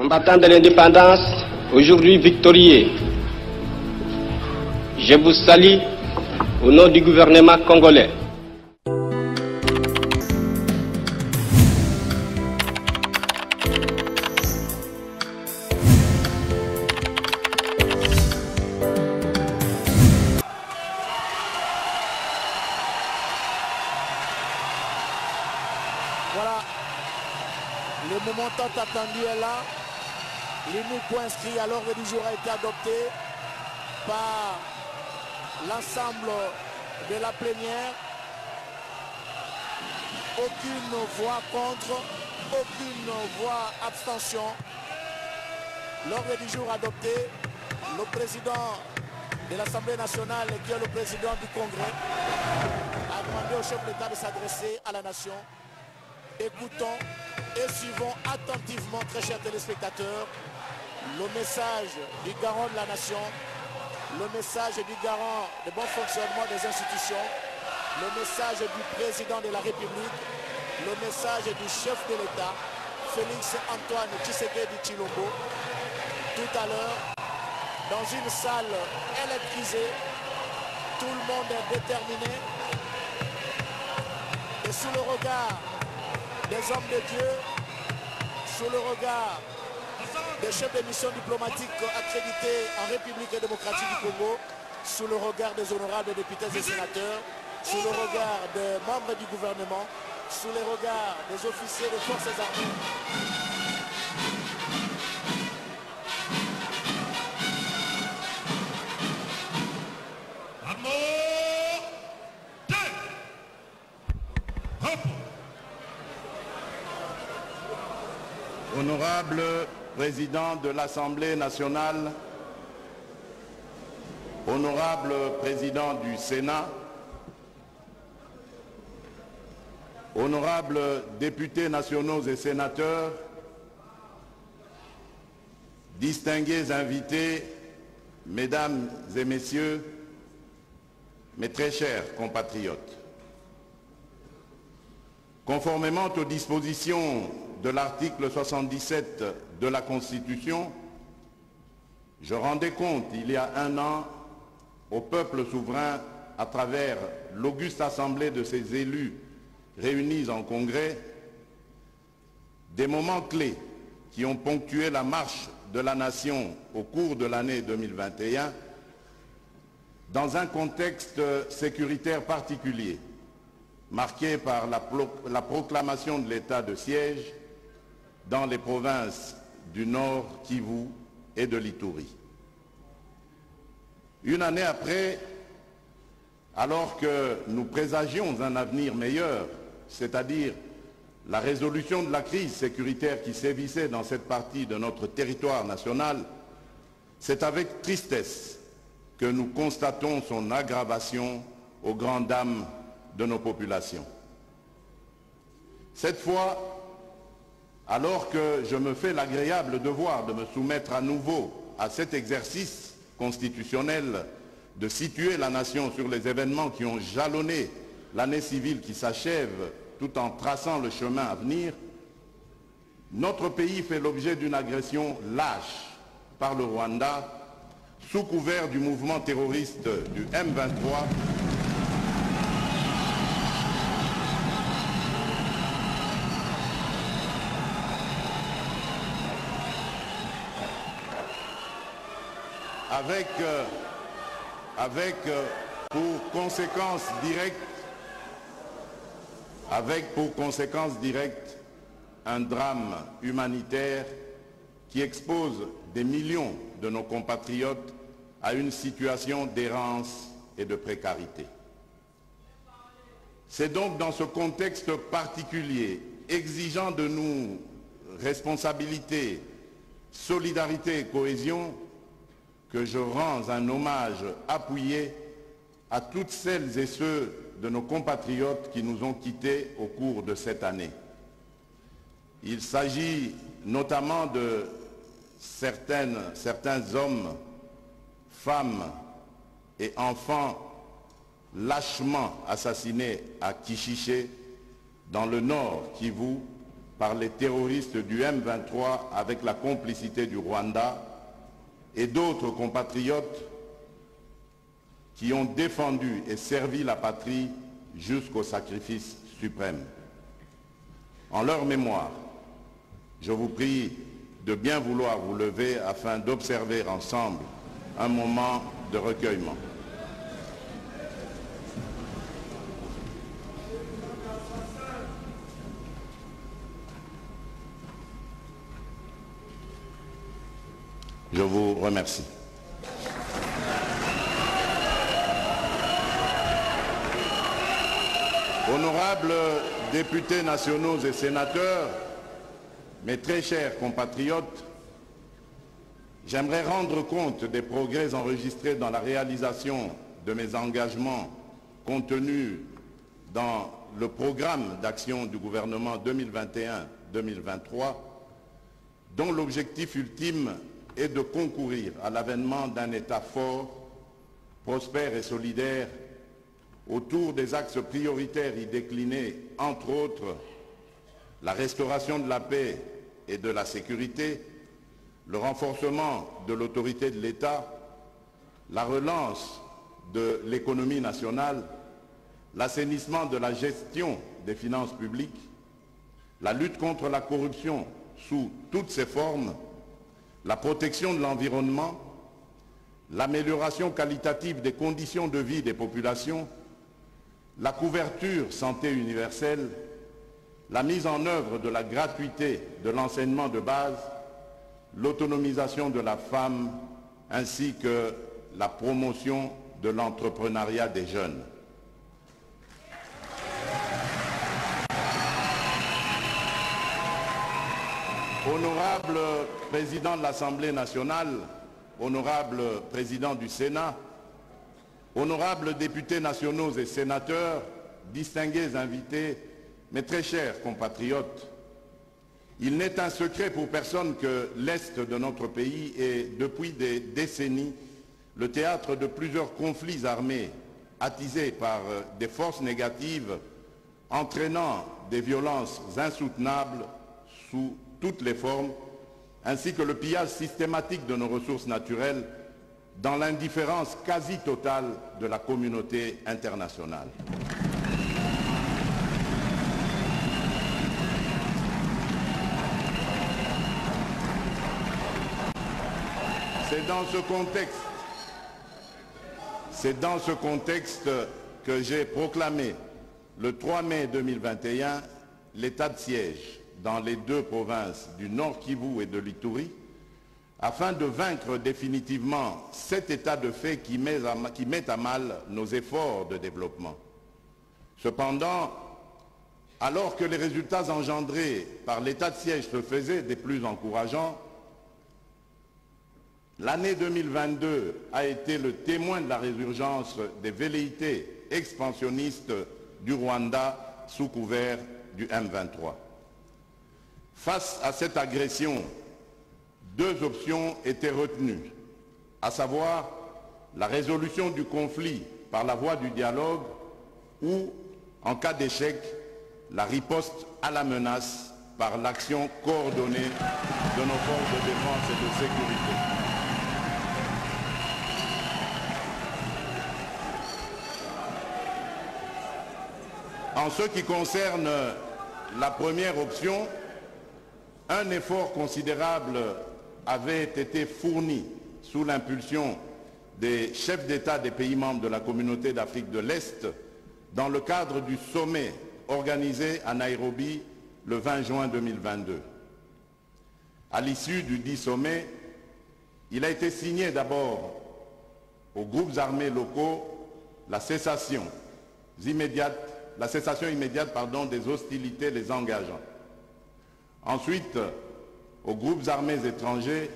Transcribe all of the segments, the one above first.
Combattants de l'indépendance, aujourd'hui victorieux, je vous salue au nom du gouvernement congolais. Voilà, le moment tant attendu est là. L'unique inscrit à l'ordre du jour a été adopté par l'ensemble de la plénière. Aucune voix contre, aucune voix abstention. L'ordre du jour adopté, le président de l'Assemblée nationale, qui est le président du Congrès, a demandé au chef d'État de s'adresser à la nation. Écoutons et suivons attentivement, très chers téléspectateurs, le message du garant de la nation, le message du garant du bon fonctionnement des institutions, le message du président de la République, le message du chef de l'État, Félix Antoine Tshisekedi Tshilombo, tout à l'heure, dans une salle électrisée, tout le monde est déterminé, et sous le regard des hommes de Dieu, sous le regard des chefs de mission diplomatique accrédités en République démocratique du Congo, sous le regard des honorables députés et sénateurs, sous le regard des membres du gouvernement, sous les regards des officiers des forces armées. Honorable Président de l'Assemblée nationale, Honorable Président du Sénat, Honorables députés nationaux et sénateurs, distingués invités, Mesdames et Messieurs, mes très chers compatriotes, conformément aux dispositions de l'article 77 de la Constitution, je rendais compte il y a un an au peuple souverain à travers l'auguste assemblée de ses élus réunis en congrès des moments clés qui ont ponctué la marche de la nation au cours de l'année 2021 dans un contexte sécuritaire particulier marqué par la proclamation de l'état de siège dans les provinces du Nord Kivu et de l'Ituri. Une année après, alors que nous présagions un avenir meilleur, c'est-à-dire la résolution de la crise sécuritaire qui sévissait dans cette partie de notre territoire national, c'est avec tristesse que nous constatons son aggravation aux grandes dames de nos populations. Cette fois, alors que je me fais l'agréable devoir de me soumettre à nouveau à cet exercice constitutionnel de situer la nation sur les événements qui ont jalonné l'année civile qui s'achève tout en traçant le chemin à venir, notre pays fait l'objet d'une agression lâche par le Rwanda sous couvert du mouvement terroriste du M23 avec pour conséquence directe un drame humanitaire qui expose des millions de nos compatriotes à une situation d'errance et de précarité. C'est donc dans ce contexte particulier, exigeant de nous responsabilité, solidarité et cohésion, que je rends un hommage appuyé à toutes celles et ceux de nos compatriotes qui nous ont quittés au cours de cette année. Il s'agit notamment de certains hommes, femmes et enfants lâchement assassinés à Kishiché, dans le nord Kivu, par les terroristes du M23 avec la complicité du Rwanda et d'autres compatriotes qui ont défendu et servi la patrie jusqu'au sacrifice suprême. En leur mémoire, je vous prie de bien vouloir vous lever afin d'observer ensemble un moment de recueillement. Je vous remercie. Honorables députés nationaux et sénateurs, mes très chers compatriotes, j'aimerais rendre compte des progrès enregistrés dans la réalisation de mes engagements contenus dans le programme d'action du gouvernement 2021-2023, dont l'objectif ultime est de concourir à l'avènement d'un État fort, prospère et solidaire autour des axes prioritaires y déclinés, entre autres, la restauration de la paix et de la sécurité, le renforcement de l'autorité de l'État, la relance de l'économie nationale, l'assainissement de la gestion des finances publiques, la lutte contre la corruption sous toutes ses formes, la protection de l'environnement, l'amélioration qualitative des conditions de vie des populations, la couverture santé universelle, la mise en œuvre de la gratuité de l'enseignement de base, l'autonomisation de la femme, ainsi que la promotion de l'entrepreneuriat des jeunes. Honorable Président de l'Assemblée nationale, honorable Président du Sénat, honorables députés nationaux et sénateurs, distingués invités, mes très chers compatriotes, il n'est un secret pour personne que l'Est de notre pays est, depuis des décennies, le théâtre de plusieurs conflits armés attisés par des forces négatives entraînant des violences insoutenables sous toutes les formes, ainsi que le pillage systématique de nos ressources naturelles dans l'indifférence quasi totale de la communauté internationale. C'est dans ce contexte que j'ai proclamé le 3 mai 2021 l'état de siège dans les deux provinces du Nord Kivu et de l'Ituri, afin de vaincre définitivement cet état de fait qui met à mal nos efforts de développement. Cependant, alors que les résultats engendrés par l'état de siège se faisaient des plus encourageants, l'année 2022 a été le témoin de la résurgence des velléités expansionnistes du Rwanda sous couvert du M23. Face à cette agression, deux options étaient retenues, à savoir la résolution du conflit par la voie du dialogue ou, en cas d'échec, la riposte à la menace par l'action coordonnée de nos forces de défense et de sécurité. En ce qui concerne la première option, un effort considérable avait été fourni sous l'impulsion des chefs d'État des pays membres de la communauté d'Afrique de l'Est dans le cadre du sommet organisé à Nairobi le 20 juin 2022. À l'issue du dit sommet, il a été signé d'abord aux groupes armés locaux la cessation immédiate des hostilités les engageant. Ensuite, aux groupes armés étrangers,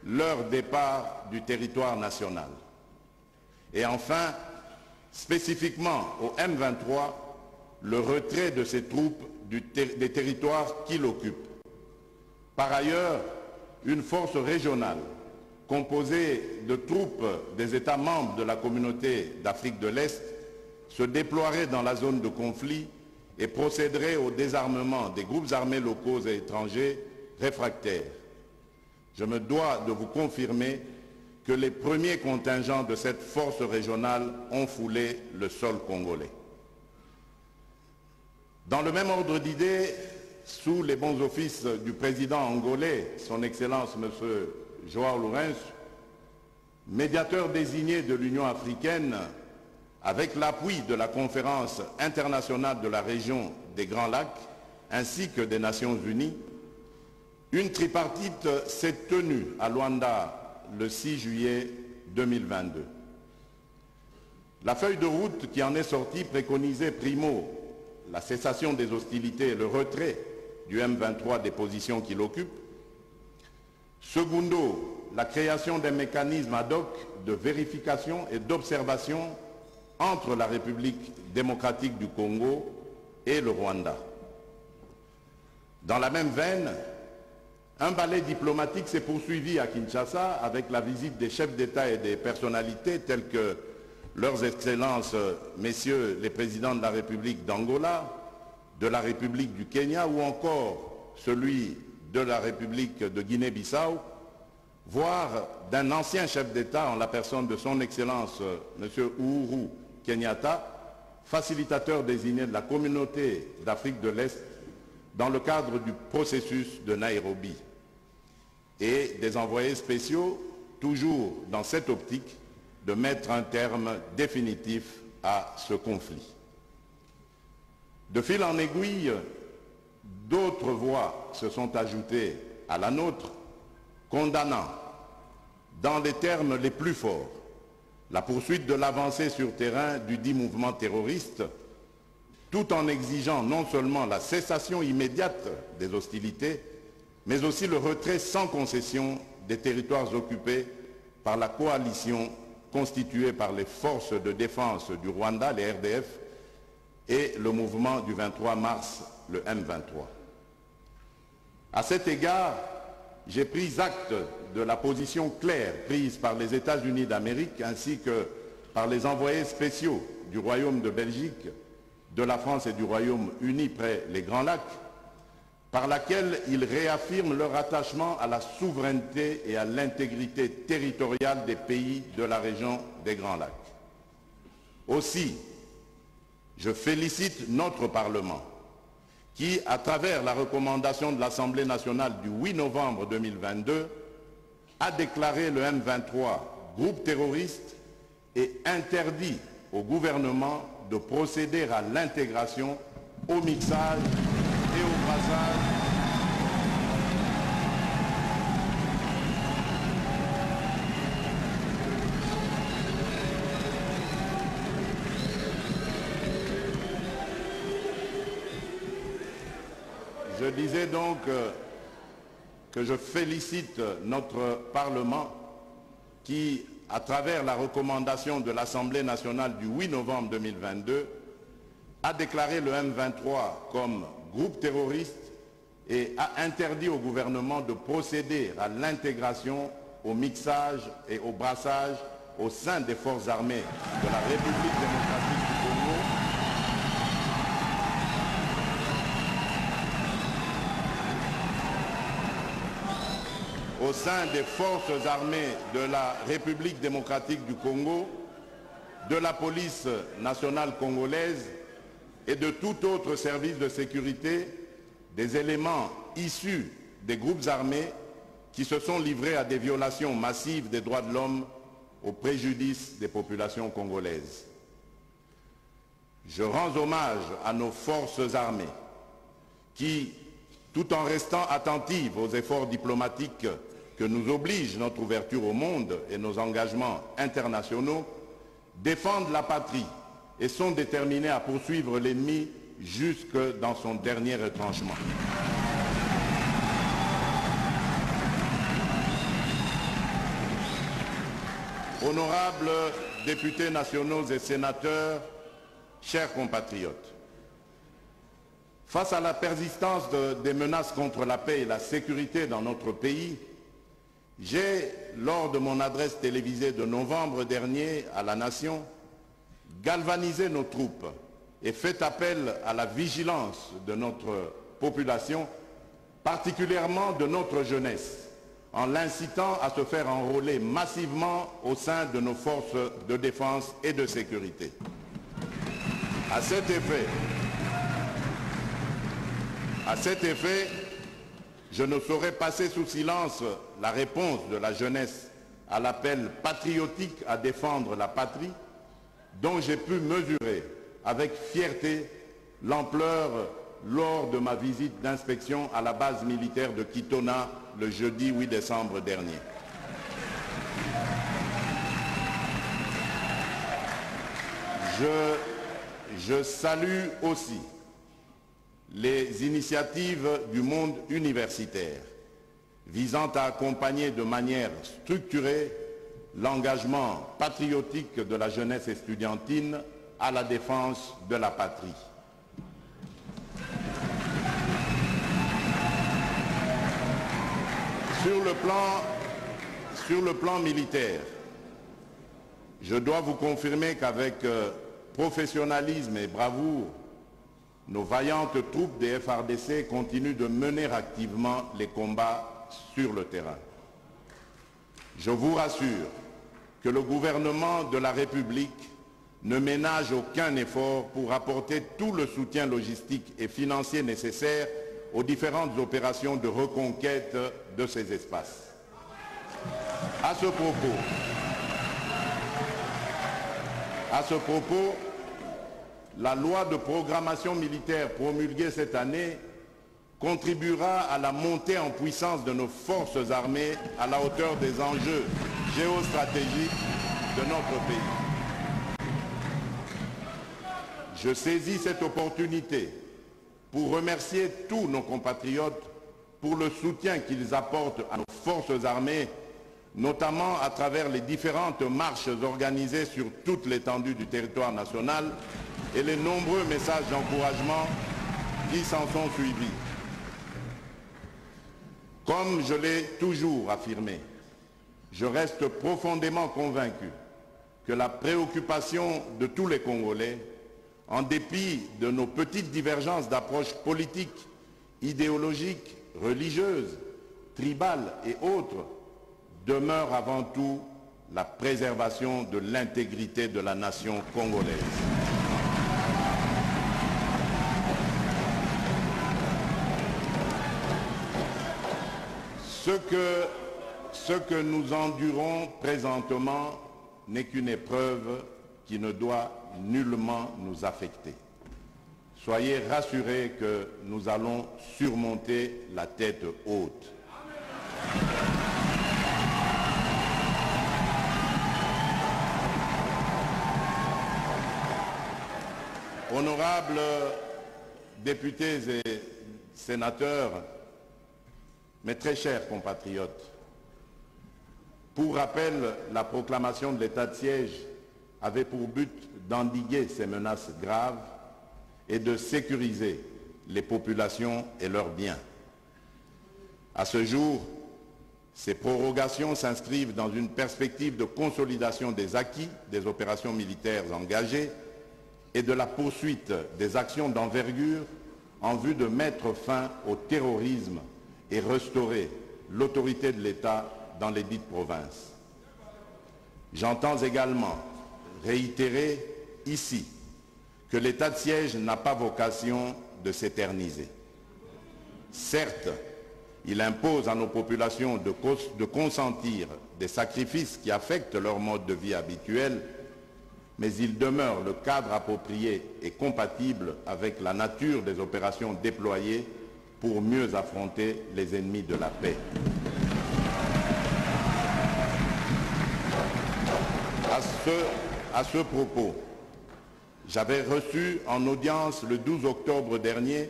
leur départ du territoire national. Et enfin, spécifiquement au M23, le retrait de ces troupes des territoires qu'il occupe. Par ailleurs, une force régionale composée de troupes des États membres de la communauté d'Afrique de l'Est se déploierait dans la zone de conflit et procéderait au désarmement des groupes armés locaux et étrangers réfractaires. Je me dois de vous confirmer que les premiers contingents de cette force régionale ont foulé le sol congolais. Dans le même ordre d'idées, sous les bons offices du président angolais, son Excellence M. João Lourenço, médiateur désigné de l'Union africaine, avec l'appui de la Conférence internationale de la région des Grands Lacs, ainsi que des Nations Unies, une tripartite s'est tenue à Luanda le 6 juillet 2022. La feuille de route qui en est sortie préconisait primo la cessation des hostilités et le retrait du M23 des positions qu'il occupe. Secundo, la création d'un mécanisme ad hoc de vérification et d'observation entre la République démocratique du Congo et le Rwanda. Dans la même veine, un ballet diplomatique s'est poursuivi à Kinshasa avec la visite des chefs d'État et des personnalités telles que leurs excellences, messieurs les présidents de la République d'Angola, de la République du Kenya ou encore celui de la République de Guinée-Bissau, voire d'un ancien chef d'État en la personne de son Excellence M. Uhuru Kenyatta, facilitateur désigné de la communauté d'Afrique de l'Est dans le cadre du processus de Nairobi, et des envoyés spéciaux, toujours dans cette optique de mettre un terme définitif à ce conflit. De fil en aiguille, d'autres voix se sont ajoutées à la nôtre, condamnant, dans les termes les plus forts, la poursuite de l'avancée sur terrain du dit mouvement terroriste, tout en exigeant non seulement la cessation immédiate des hostilités, mais aussi le retrait sans concession des territoires occupés par la coalition constituée par les forces de défense du Rwanda, les RDF, et le mouvement du 23 mars, le M23. À cet égard, j'ai pris acte de la position claire prise par les États-Unis d'Amérique ainsi que par les envoyés spéciaux du Royaume de Belgique, de la France et du Royaume-Uni près les Grands Lacs, par laquelle ils réaffirment leur attachement à la souveraineté et à l'intégrité territoriale des pays de la région des Grands Lacs. Aussi, je félicite notre Parlement qui, à travers la recommandation de l'Assemblée nationale du 8 novembre 2022, a déclaré le M23 groupe terroriste et interdit au gouvernement de procéder à l'intégration, au mixage et au brassage Je disais donc que je félicite notre Parlement qui, à travers la recommandation de l'Assemblée nationale du 8 novembre 2022, a déclaré le M23 comme groupe terroriste et a interdit au gouvernement de procéder à l'intégration, au mixage et au brassage au sein des forces armées de la République démocratique du Congo, au sein des forces armées de la République démocratique du Congo, de la police nationale congolaise et de tout autre service de sécurité, des éléments issus des groupes armés qui se sont livrés à des violations massives des droits de l'homme au préjudice des populations congolaises. Je rends hommage à nos forces armées qui, tout en restant attentives aux efforts diplomatiques que nous oblige notre ouverture au monde et nos engagements internationaux, défendent la patrie et sont déterminés à poursuivre l'ennemi jusque dans son dernier retranchement. Honorables députés nationaux et sénateurs, chers compatriotes, face à la persistance des menaces contre la paix et la sécurité dans notre pays, j'ai, lors de mon adresse télévisée de novembre dernier à la Nation, galvanisé nos troupes et fait appel à la vigilance de notre population, particulièrement de notre jeunesse, en l'incitant à se faire enrôler massivement au sein de nos forces de défense et de sécurité. À cet effet, je ne saurais passer sous silence la réponse de la jeunesse à l'appel patriotique à défendre la patrie, dont j'ai pu mesurer avec fierté l'ampleur lors de ma visite d'inspection à la base militaire de Kitona le jeudi 8 décembre dernier. Je salue aussi les initiatives du monde universitaire visant à accompagner de manière structurée l'engagement patriotique de la jeunesse estudiantine à la défense de la patrie. Sur le plan militaire, je dois vous confirmer qu'avec professionnalisme et bravoure, nos vaillantes troupes des FARDC continuent de mener activement les combats sur le terrain. Je vous rassure que le gouvernement de la République ne ménage aucun effort pour apporter tout le soutien logistique et financier nécessaire aux différentes opérations de reconquête de ces espaces. À ce propos, la loi de programmation militaire promulguée cette année contribuera à la montée en puissance de nos forces armées à la hauteur des enjeux géostratégiques de notre pays. Je saisis cette opportunité pour remercier tous nos compatriotes pour le soutien qu'ils apportent à nos forces armées, notamment à travers les différentes marches organisées sur toute l'étendue du territoire national et les nombreux messages d'encouragement qui s'en sont suivis. Comme je l'ai toujours affirmé, je reste profondément convaincu que la préoccupation de tous les Congolais, en dépit de nos petites divergences d'approche politique, idéologique, religieuse, tribale et autres, demeure avant tout la préservation de l'intégrité de la nation congolaise. Ce que nous endurons présentement n'est qu'une épreuve qui ne doit nullement nous affecter. Soyez rassurés que nous allons surmonter la tête haute. Honorables députés et sénateurs, mes très chers compatriotes, pour rappel, la proclamation de l'état de siège avait pour but d'endiguer ces menaces graves et de sécuriser les populations et leurs biens. À ce jour, ces prorogations s'inscrivent dans une perspective de consolidation des acquis des opérations militaires engagées et de la poursuite des actions d'envergure en vue de mettre fin au terrorisme et restaurer l'autorité de l'État dans les dites provinces. J'entends également réitérer ici que l'état de siège n'a pas vocation de s'éterniser. Certes, il impose à nos populations de consentir des sacrifices qui affectent leur mode de vie habituel, mais il demeure le cadre approprié et compatible avec la nature des opérations déployées pour mieux affronter les ennemis de la paix. À ce propos, j'avais reçu en audience le 12 octobre dernier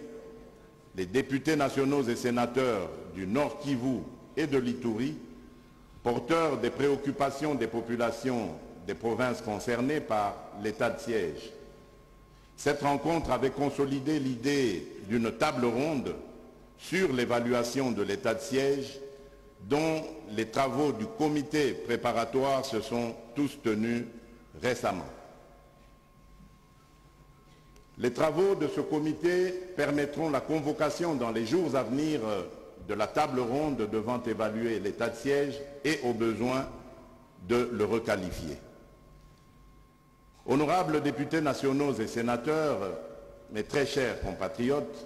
les députés nationaux et sénateurs du Nord Kivu et de l'Ituri, porteurs des préoccupations des populations des provinces concernées par l'état de siège. Cette rencontre avait consolidé l'idée d'une table ronde sur l'évaluation de l'état de siège dont les travaux du comité préparatoire se sont tous tenus récemment. Les travaux de ce comité permettront la convocation dans les jours à venir de la table ronde devant évaluer l'état de siège et au besoin de le requalifier. Honorables députés nationaux et sénateurs, mes très chers compatriotes,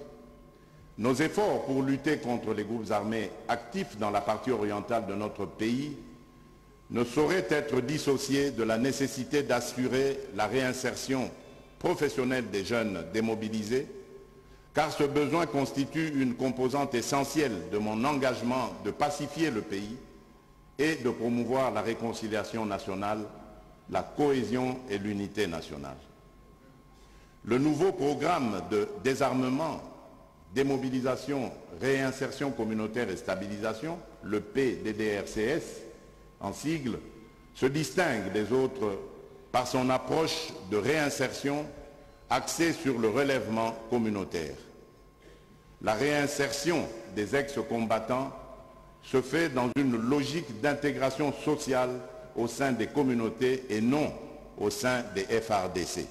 nos efforts pour lutter contre les groupes armés actifs dans la partie orientale de notre pays ne sauraient être dissociés de la nécessité d'assurer la réinsertion professionnelle des jeunes démobilisés, car ce besoin constitue une composante essentielle de mon engagement de pacifier le pays et de promouvoir la réconciliation nationale, la cohésion et l'unité nationale. Le nouveau programme de désarmement, démobilisation, réinsertion communautaire et stabilisation, le PDDRCS, en sigle, se distingue des autres par son approche de réinsertion axée sur le relèvement communautaire. La réinsertion des ex-combattants se fait dans une logique d'intégration sociale au sein des communautés et non au sein des FARDC.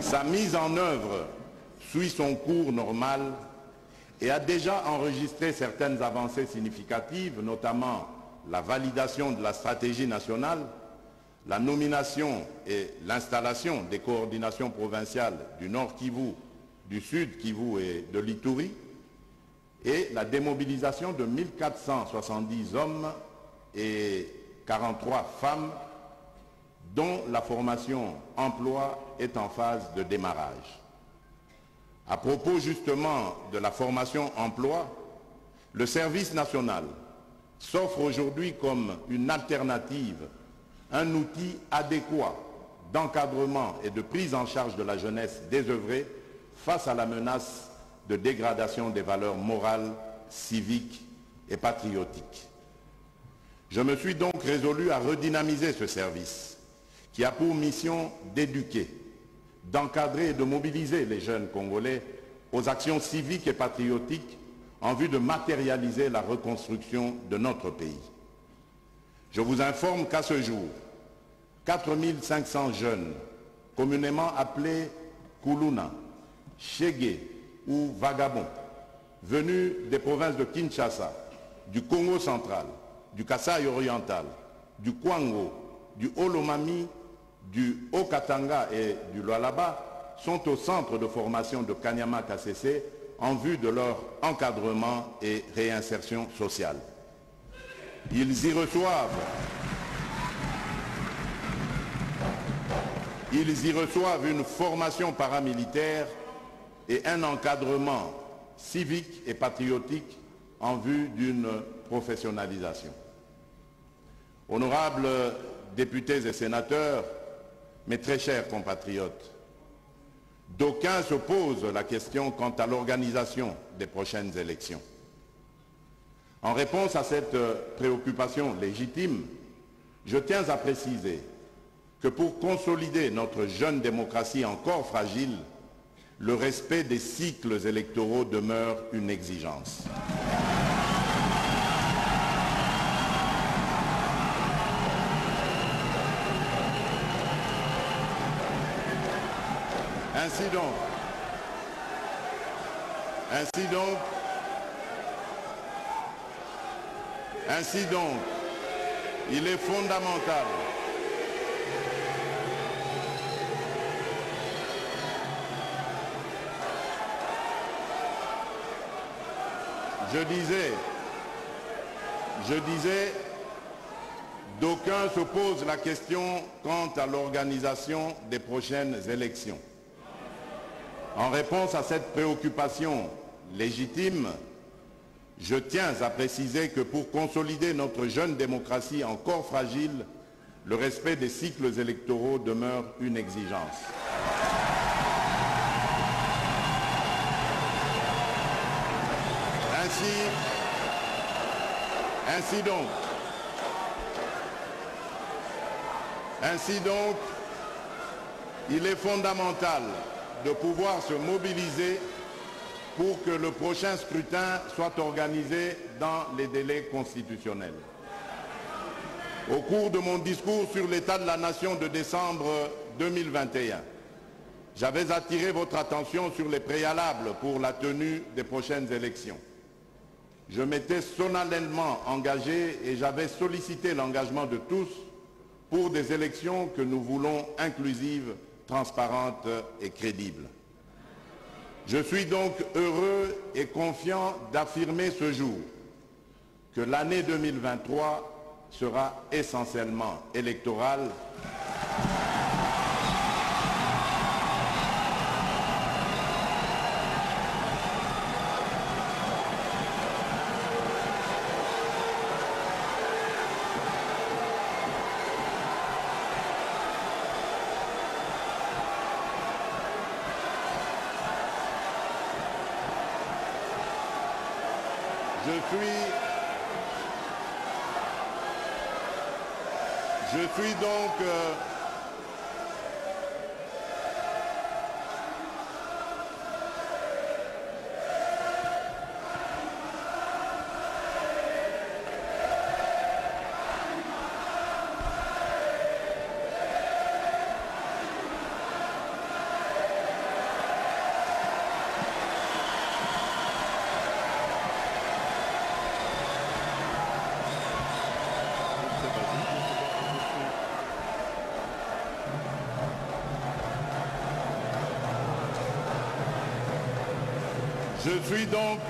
Sa mise en œuvre suit son cours normal et a déjà enregistré certaines avancées significatives, notamment la validation de la stratégie nationale, la nomination et l'installation des coordinations provinciales du Nord Kivu, du Sud Kivu et de l'Ituri, et la démobilisation de 1470 hommes et 43 femmes dont la formation emploi est en phase de démarrage. À propos justement de la formation emploi, le service national s'offre aujourd'hui comme une alternative, un outil adéquat d'encadrement et de prise en charge de la jeunesse désœuvrée face à la menace de dégradation des valeurs morales, civiques et patriotiques. Je me suis donc résolu à redynamiser ce service qui a pour mission d'éduquer, d'encadrer et de mobiliser les jeunes Congolais aux actions civiques et patriotiques en vue de matérialiser la reconstruction de notre pays. Je vous informe qu'à ce jour, 4500 jeunes, communément appelés Kuluna, Chege ou Vagabonds, venus des provinces de Kinshasa, du Congo central, du Kasaï oriental, du Kwango, du Haut-Lomami, du Haut-Katanga et du Lualaba, sont au centre de formation de Kanyama-KCC en vue de leur encadrement et réinsertion sociale. Ils y reçoivent une formation paramilitaire et un encadrement civique et patriotique en vue d'une professionnalisation. Honorables députés et sénateurs, mes très chers compatriotes, d'aucuns se posent la question quant à l'organisation des prochaines élections. En réponse à cette préoccupation légitime, je tiens à préciser que pour consolider notre jeune démocratie encore fragile, le respect des cycles électoraux demeure une exigence. Ainsi donc, il est fondamental Je disais, d'aucuns se posent la question quant à l'organisation des prochaines élections. En réponse à cette préoccupation légitime, je tiens à préciser que pour consolider notre jeune démocratie encore fragile, le respect des cycles électoraux demeure une exigence. Ainsi donc, il est fondamental de pouvoir se mobiliser pour que le prochain scrutin soit organisé dans les délais constitutionnels. Au cours de mon discours sur l'état de la nation de décembre 2021, j'avais attiré votre attention sur les préalables pour la tenue des prochaines élections. Je m'étais solennellement engagé et j'avais sollicité l'engagement de tous pour des élections que nous voulons inclusives, transparentes et crédibles. Je suis donc heureux et confiant d'affirmer ce jour que l'année 2023 sera essentiellement électorale. Je suis donc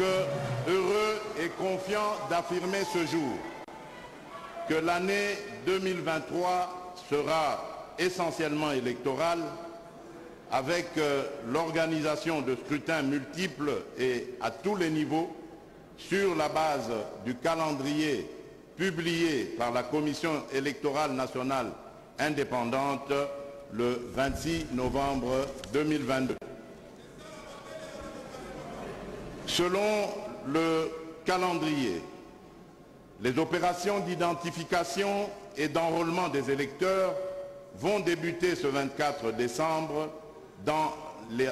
heureux et confiant d'affirmer ce jour que l'année 2023 sera essentiellement électorale avec l'organisation de scrutins multiples et à tous les niveaux sur la base du calendrier publié par la Commission électorale nationale indépendante le 26 novembre 2022. Selon le calendrier, les opérations d'identification et d'enrôlement des électeurs vont débuter ce 24 décembre dans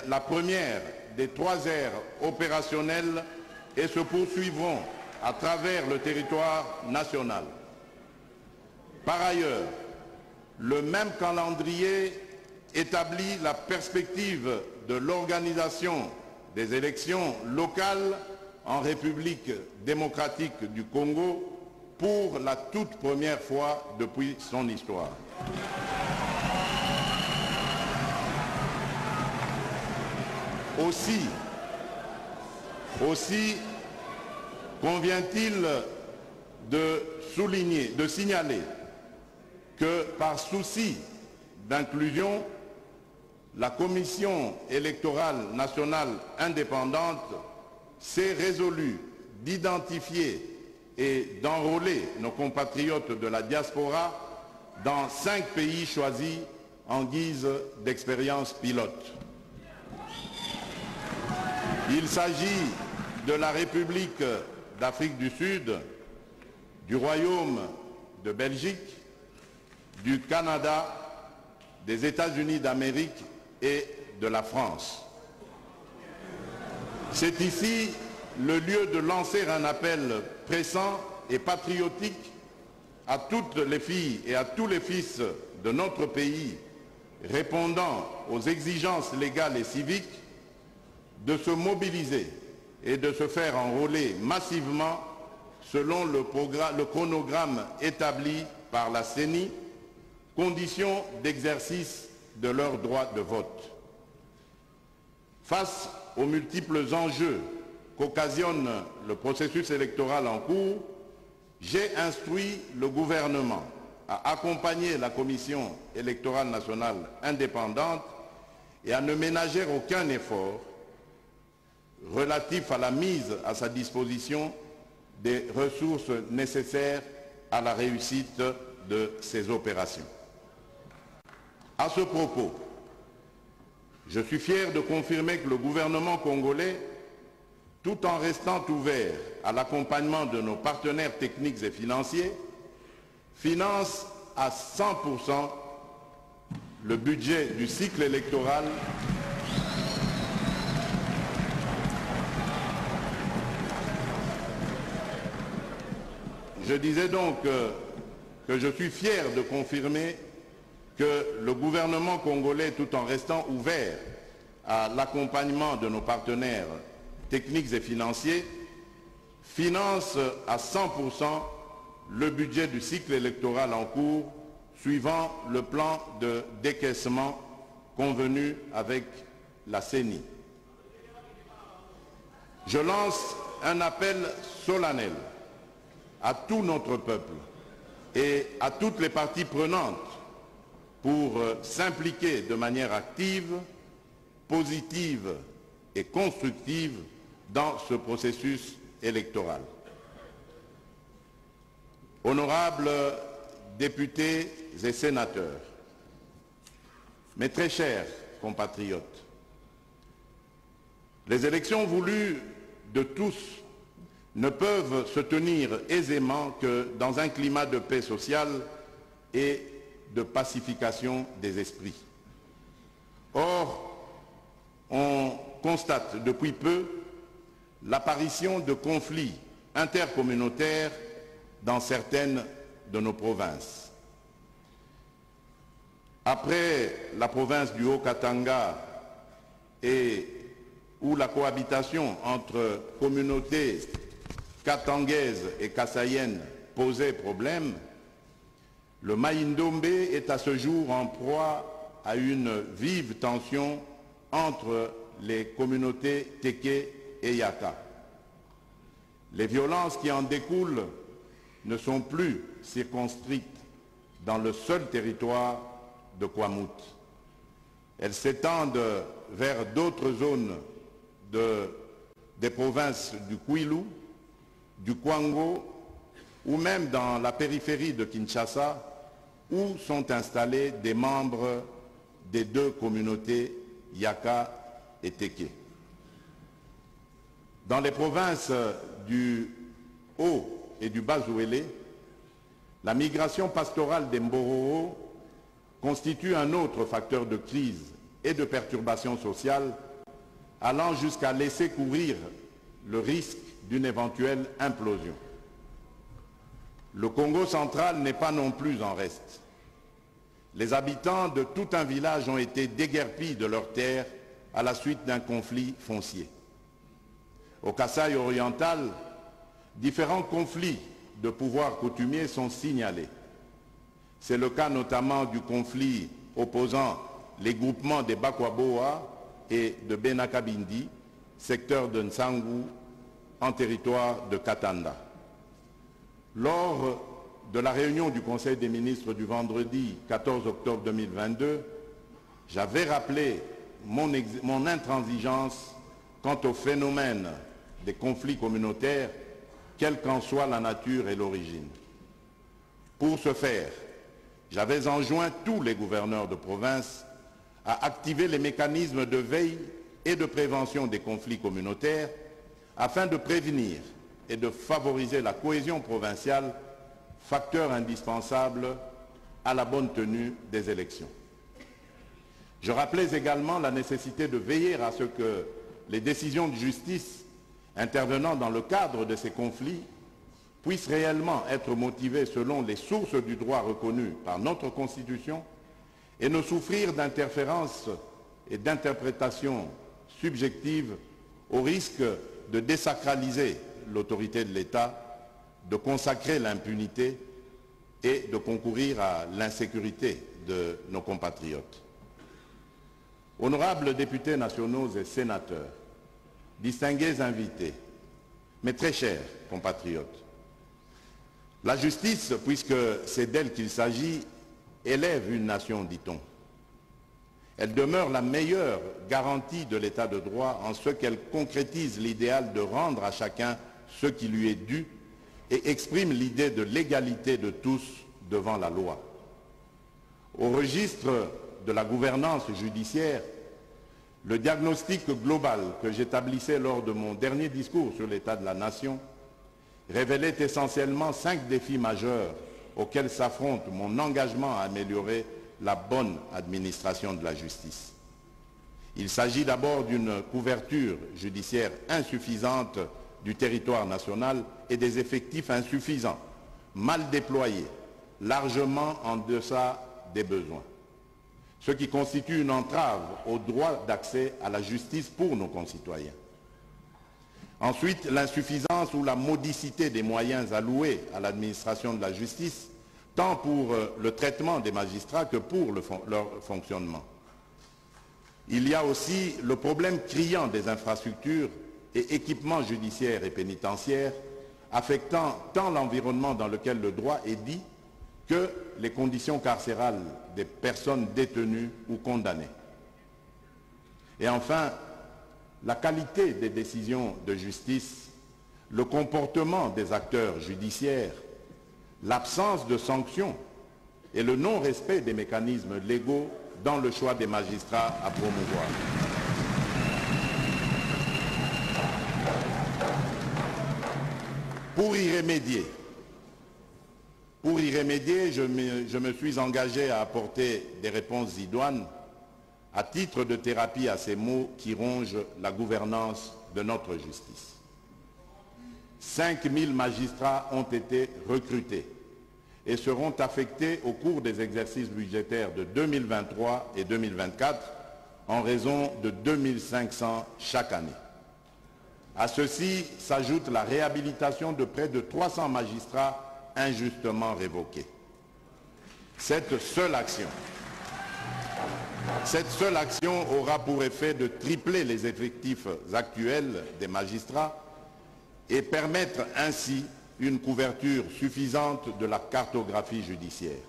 la première des 3 aires opérationnelles et se poursuivront à travers le territoire national. Par ailleurs, le même calendrier établit la perspective de l'organisation des élections locales en République démocratique du Congo pour la toute première fois depuis son histoire. Aussi convient-il de signaler que par souci d'inclusion, la Commission électorale nationale indépendante s'est résolue d'identifier et d'enrôler nos compatriotes de la diaspora dans 5 pays choisis en guise d'expérience pilote. Il s'agit de la République d'Afrique du Sud, du Royaume de Belgique, du Canada, des États-Unis d'Amérique et de la France. C'est ici le lieu de lancer un appel pressant et patriotique à toutes les filles et à tous les fils de notre pays répondant aux exigences légales et civiques de se mobiliser et de se faire enrôler massivement selon le chronogramme établi par la CENI, conditions d'exercice de leur droit de vote. Face aux multiples enjeux qu'occasionne le processus électoral en cours, j'ai instruit le gouvernement à accompagner la Commission électorale nationale indépendante et à ne ménager aucun effort relatif à la mise à sa disposition des ressources nécessaires à la réussite de ces opérations. À ce propos, je suis fier de confirmer que le gouvernement congolais, tout en restant ouvert à l'accompagnement de nos partenaires techniques et financiers, finance à 100% le budget du cycle électoral Je disais donc que je suis fier de confirmer que le gouvernement congolais, tout en restant ouvert à l'accompagnement de nos partenaires techniques et financiers, finance à 100% le budget du cycle électoral en cours, suivant le plan de décaissement convenu avec la CENI. Je lance un appel solennel à tout notre peuple et à toutes les parties prenantes pour s'impliquer de manière active, positive et constructive dans ce processus électoral. Honorables députés et sénateurs, mes très chers compatriotes, les élections voulues de tous ne peuvent se tenir aisément que dans un climat de paix sociale et de pacification des esprits. Or, on constate depuis peu l'apparition de conflits intercommunautaires dans certaines de nos provinces. Après la province du Haut-Katanga où la cohabitation entre communautés katangaises et kassayennes posait problème, le Mai-Ndombe est à ce jour en proie à une vive tension entre les communautés Téké et Yaka. Les violences qui en découlent ne sont plus circonscrites dans le seul territoire de Kwamut. Elles s'étendent vers d'autres zones des provinces du Kwilu, du Kwango, ou même dans la périphérie de Kinshasa, où sont installés des membres des deux communautés Yaka et Téké. Dans les provinces du Haut et du Bas-Ouélé, la migration pastorale des Mbororo constitue un autre facteur de crise et de perturbation sociale, allant jusqu'à laisser courir le risque d'une éventuelle implosion. Le Congo central n'est pas non plus en reste. Les habitants de tout un village ont été déguerpis de leurs terres à la suite d'un conflit foncier. Au Kasaï oriental, différents conflits de pouvoirs coutumiers sont signalés. C'est le cas notamment du conflit opposant les groupements des Bakwaboa et de Benakabindi, secteur de Nsangu, en territoire de Katanda. Lors de la réunion du Conseil des ministres du vendredi 14 octobre 2022, j'avais rappelé mon intransigeance quant au phénomène des conflits communautaires, quelle qu'en soit la nature et l'origine. Pour ce faire, j'avais enjoint tous les gouverneurs de province à activer les mécanismes de veille et de prévention des conflits communautaires afin de prévenir et de favoriser la cohésion provinciale, facteur indispensable à la bonne tenue des élections. Je rappelais également la nécessité de veiller à ce que les décisions de justice intervenant dans le cadre de ces conflits puissent réellement être motivées selon les sources du droit reconnues par notre Constitution et ne souffrir d'interférences et d'interprétations subjectives au risque de désacraliser l'autorité de l'État, de consacrer l'impunité et de concourir à l'insécurité de nos compatriotes. Honorables députés nationaux et sénateurs, distingués invités, mes très chers compatriotes, la justice, puisque c'est d'elle qu'il s'agit, élève une nation, dit-on. Elle demeure la meilleure garantie de l'état de droit en ce qu'elle concrétise l'idéal de rendre à chacun ce qui lui est dû et exprime l'idée de l'égalité de tous devant la loi. Au registre de la gouvernance judiciaire, le diagnostic global que j'établissais lors de mon dernier discours sur l'état de la nation révélait essentiellement 5 défis majeurs auxquels s'affronte mon engagement à améliorer la bonne administration de la justice. Il s'agit d'abord d'une couverture judiciaire insuffisante du territoire national et des effectifs insuffisants, mal déployés largement en deçà des besoins, ce qui constitue une entrave au droit d'accès à la justice pour nos concitoyens. Ensuite, l'insuffisance ou la modicité des moyens alloués à l'administration de la justice, tant pour le traitement des magistrats que pour leur fonctionnement. Il y a aussi le problème criant des infrastructures et équipements judiciaires et pénitentiaires, affectant tant l'environnement dans lequel le droit est dit que les conditions carcérales des personnes détenues ou condamnées. Et enfin, la qualité des décisions de justice, le comportement des acteurs judiciaires, l'absence de sanctions et le non-respect des mécanismes légaux dans le choix des magistrats à promouvoir. Pour y remédier, je me suis engagé à apporter des réponses idoines à titre de thérapie à ces maux qui rongent la gouvernance de notre justice. 5000 magistrats ont été recrutés et seront affectés au cours des exercices budgétaires de 2023 et 2024 en raison de 2500 chaque année. À ceci s'ajoute la réhabilitation de près de 300 magistrats injustement révoqués. Cette seule action aura pour effet de tripler les effectifs actuels des magistrats et permettre ainsi une couverture suffisante de la cartographie judiciaire.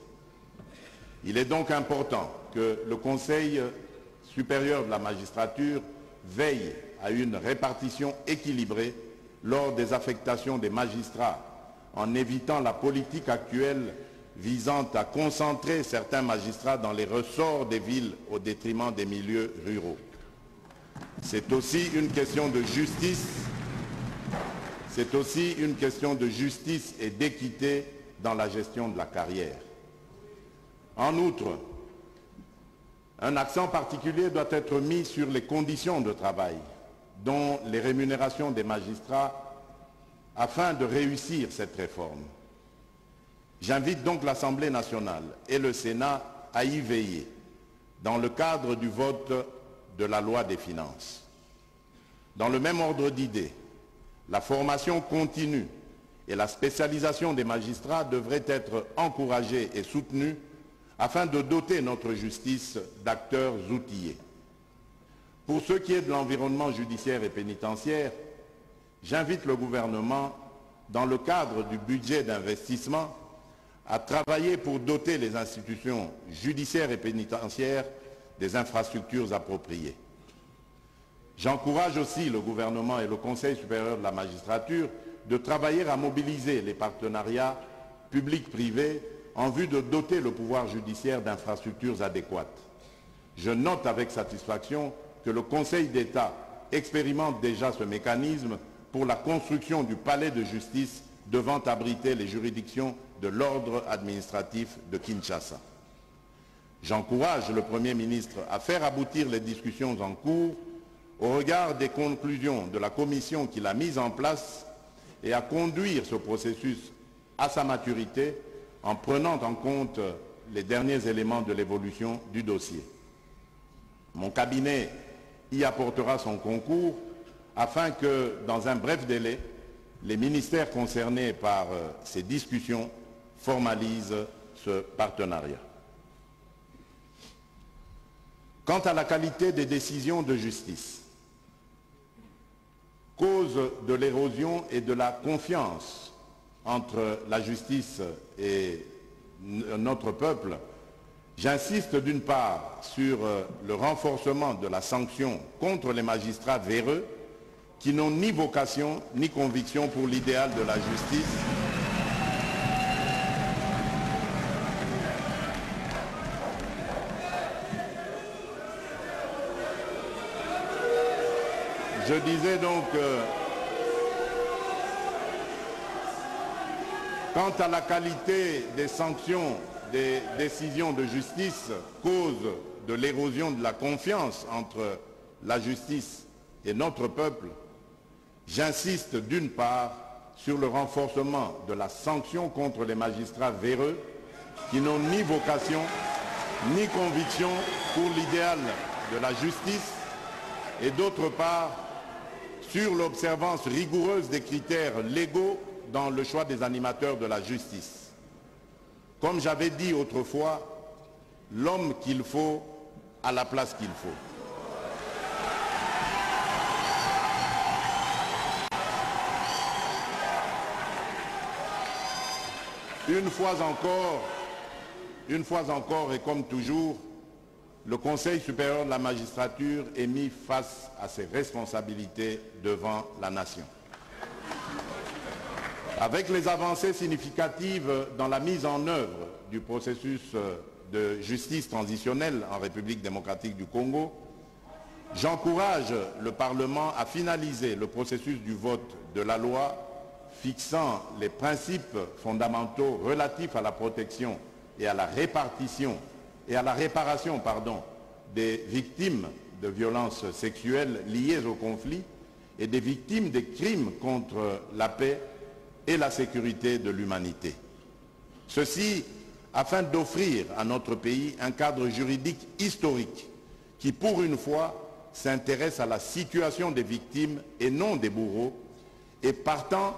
Il est donc important que le Conseil supérieur de la magistrature veille à une répartition équilibrée lors des affectations des magistrats, en évitant la politique actuelle visant à concentrer certains magistrats dans les ressorts des villes au détriment des milieux ruraux. C'est aussi une question de justice. C'est aussi une question de justice et d'équité dans la gestion de la carrière. En outre, un accent particulier doit être mis sur les conditions de travail, dont les rémunérations des magistrats, afin de réussir cette réforme. J'invite donc l'Assemblée nationale et le Sénat à y veiller dans le cadre du vote de la loi des finances. Dans le même ordre d'idées, la formation continue et la spécialisation des magistrats devraient être encouragées et soutenues afin de doter notre justice d'acteurs outillés. Pour ce qui est de l'environnement judiciaire et pénitentiaire, j'invite le gouvernement, dans le cadre du budget d'investissement, à travailler pour doter les institutions judiciaires et pénitentiaires des infrastructures appropriées. J'encourage aussi le gouvernement et le Conseil supérieur de la magistrature de travailler à mobiliser les partenariats publics-privés en vue de doter le pouvoir judiciaire d'infrastructures adéquates. Je note avec satisfaction que le Conseil d'État expérimente déjà ce mécanisme pour la construction du palais de justice devant abriter les juridictions de l'ordre administratif de Kinshasa. J'encourage le Premier ministre à faire aboutir les discussions en cours au regard des conclusions de la commission qu'il a mise en place et à conduire ce processus à sa maturité en prenant en compte les derniers éléments de l'évolution du dossier. Mon cabinet y apportera son concours afin que, dans un bref délai, les ministères concernés par ces discussions formalisent ce partenariat. Quant à la qualité des décisions de justice, cause de l'érosion et de la confiance entre la justice et notre peuple, j'insiste d'une part sur le renforcement de la sanction contre les magistrats véreux qui n'ont ni vocation ni conviction pour l'idéal de la justice. Je disais donc, quant à la qualité des sanctions des décisions de justice, cause de l'érosion de la confiance entre la justice et notre peuple, j'insiste d'une part sur le renforcement de la sanction contre les magistrats véreux qui n'ont ni vocation ni conviction pour l'idéal de la justice, et d'autre part sur l'observance rigoureuse des critères légaux dans le choix des animateurs de la justice. Comme j'avais dit autrefois, l'homme qu'il faut à la place qu'il faut. Une fois encore et comme toujours, le Conseil supérieur de la magistrature est mis face à ses responsabilités devant la nation. Avec les avancées significatives dans la mise en œuvre du processus de justice transitionnelle en République démocratique du Congo, j'encourage le Parlement à finaliser le processus du vote de la loi fixant les principes fondamentaux relatifs à la protection et à la réparation des victimes de violences sexuelles liées au conflit et des victimes des crimes contre la paix et la sécurité de l'humanité. Ceci afin d'offrir à notre pays un cadre juridique historique qui, pour une fois, s'intéresse à la situation des victimes et non des bourreaux, et partant,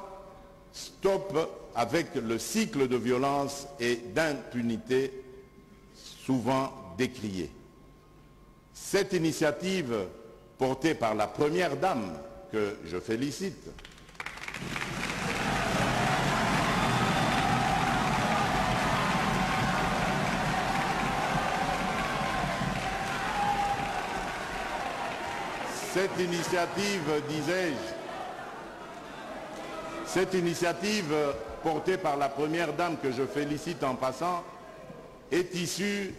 stop avec le cycle de violence et d'impunité souvent décrié. Cette initiative, portée par la Première Dame, que je félicite, cette initiative portée par la Première Dame, que je félicite en passant, est issue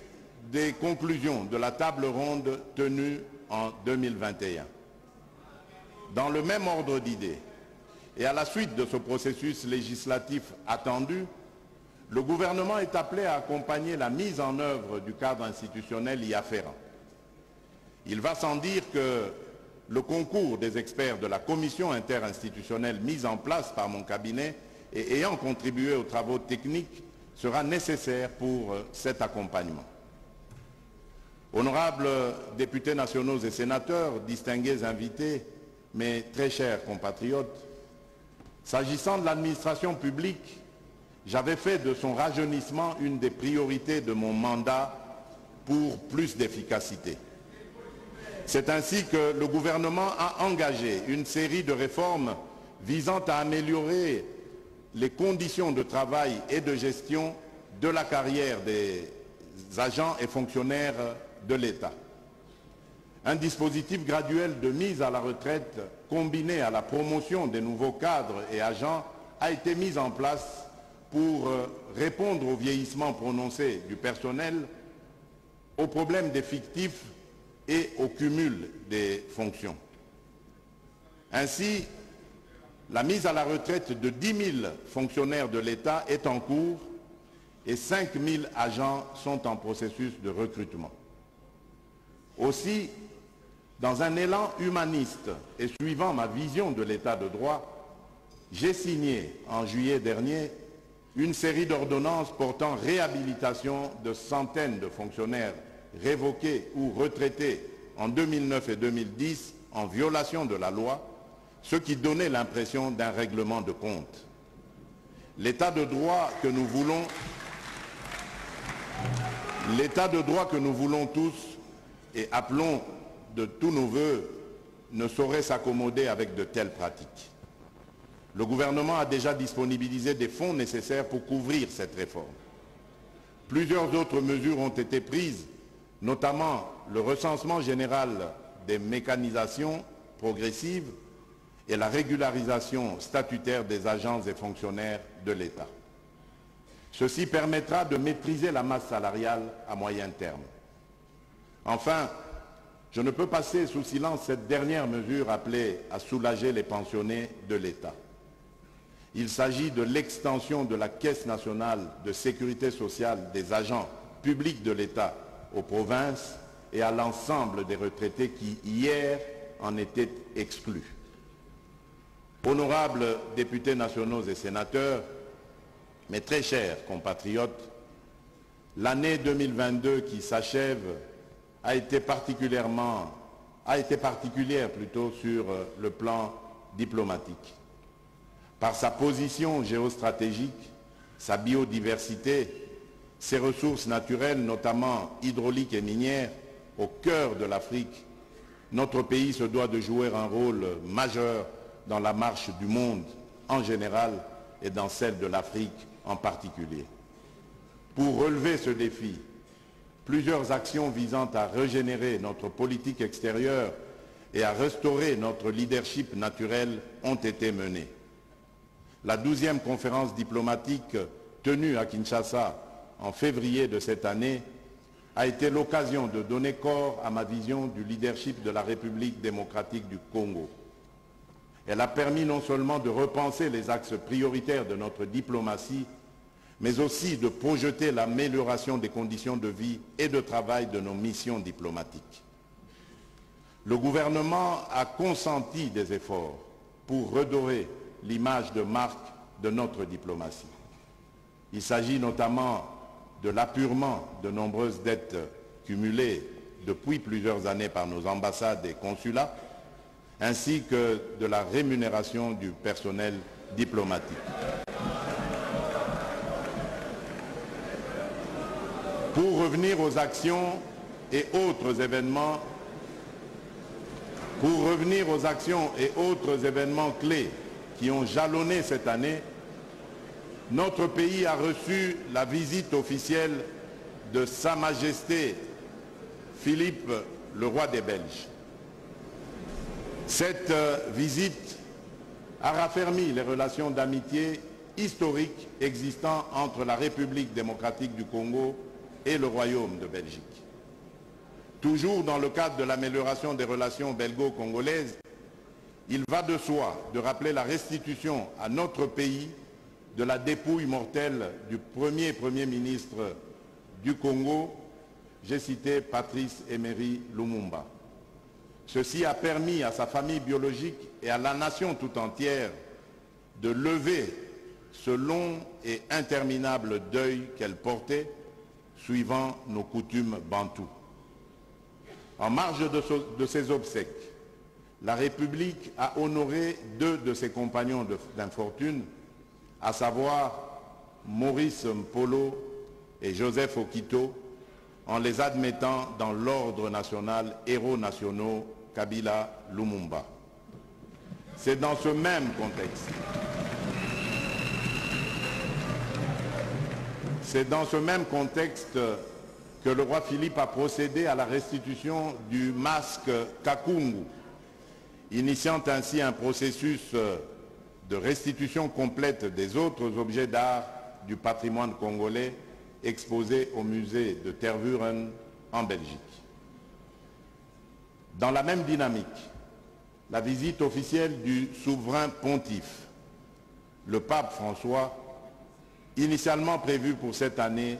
des conclusions de la table ronde tenue en 2021. Dans le même ordre d'idées, et à la suite de ce processus législatif attendu, le gouvernement est appelé à accompagner la mise en œuvre du cadre institutionnel y afférent. Il va sans dire que le concours des experts de la commission interinstitutionnelle mise en place par mon cabinet et ayant contribué aux travaux techniques sera nécessaire pour cet accompagnement. Honorables députés nationaux et sénateurs, distingués invités, mes très chers compatriotes, s'agissant de l'administration publique, j'avais fait de son rajeunissement une des priorités de mon mandat pour plus d'efficacité. C'est ainsi que le gouvernement a engagé une série de réformes visant à améliorer les conditions de travail et de gestion de la carrière des agents et fonctionnaires de l'État. Un dispositif graduel de mise à la retraite combiné à la promotion des nouveaux cadres et agents a été mis en place pour répondre au vieillissement prononcé du personnel, aux problèmes des fictifs et au cumul des fonctions. Ainsi, la mise à la retraite de 10 000 fonctionnaires de l'État est en cours et 5 000 agents sont en processus de recrutement. Aussi, dans un élan humaniste et suivant ma vision de l'État de droit, j'ai signé en juillet dernier une série d'ordonnances portant réhabilitation de centaines de fonctionnaires révoqués ou retraités en 2009 et 2010 en violation de la loi, ce qui donnait l'impression d'un règlement de compte. L'état de droit que nous voulons tous et appelons de tous nos voeux ne saurait s'accommoder avec de telles pratiques. Le gouvernement a déjà disponibilisé des fonds nécessaires pour couvrir cette réforme. Plusieurs autres mesures ont été prises, notamment le recensement général des mécanisations progressives et la régularisation statutaire des agents et fonctionnaires de l'État. Ceci permettra de maîtriser la masse salariale à moyen terme. Enfin, je ne peux passer sous silence cette dernière mesure appelée à soulager les pensionnés de l'État. Il s'agit de l'extension de la Caisse nationale de sécurité sociale des agents publics de l'État aux provinces et à l'ensemble des retraités qui, hier, en étaient exclus. Honorables députés nationaux et sénateurs, mes très chers compatriotes, l'année 2022 qui s'achève a été particulière plutôt sur le plan diplomatique. Par sa position géostratégique, sa biodiversité, ses ressources naturelles, notamment hydrauliques et minières, au cœur de l'Afrique, notre pays se doit de jouer un rôle majeur dans la marche du monde en général et dans celle de l'Afrique en particulier. Pour relever ce défi, plusieurs actions visant à régénérer notre politique extérieure et à restaurer notre leadership naturel ont été menées. La 12e conférence diplomatique tenue à Kinshasa en février de cette année a été l'occasion de donner corps à ma vision du leadership de la République démocratique du Congo. Elle a permis non seulement de repenser les axes prioritaires de notre diplomatie, mais aussi de projeter l'amélioration des conditions de vie et de travail de nos missions diplomatiques. Le gouvernement a consenti des efforts pour redorer l'image de marque de notre diplomatie. Il s'agit notamment de l'apurement de nombreuses dettes cumulées depuis plusieurs années par nos ambassades et consulats, ainsi que de la rémunération du personnel diplomatique. Pour revenir aux actions et autres événements clés qui ont jalonné cette année, notre pays a reçu la visite officielle de Sa Majesté Philippe, le roi des Belges. Cette visite a raffermi les relations d'amitié historiques existant entre la République démocratique du Congo et le Royaume de Belgique. Toujours dans le cadre de l'amélioration des relations belgo-congolaises, il va de soi de rappeler la restitution à notre pays de la dépouille mortelle du Premier ministre du Congo, j'ai cité Patrice Emery Lumumba. Ceci a permis à sa famille biologique et à la nation tout entière de lever ce long et interminable deuil qu'elle portait, suivant nos coutumes bantoues. En marge de ses obsèques, la République a honoré 2 de ses compagnons d'infortune, à savoir Maurice Mpolo et Joseph Okito, en les admettant dans l'ordre national Héros nationaux Kabila Lumumba. C'est dans ce même contexte que le roi Philippe a procédé à la restitution du masque Kakungu, initiant ainsi un processus de restitution complète des autres objets d'art du patrimoine congolais exposés au musée de Tervuren en Belgique. Dans la même dynamique, la visite officielle du souverain pontife, le pape François, initialement prévue pour cette année,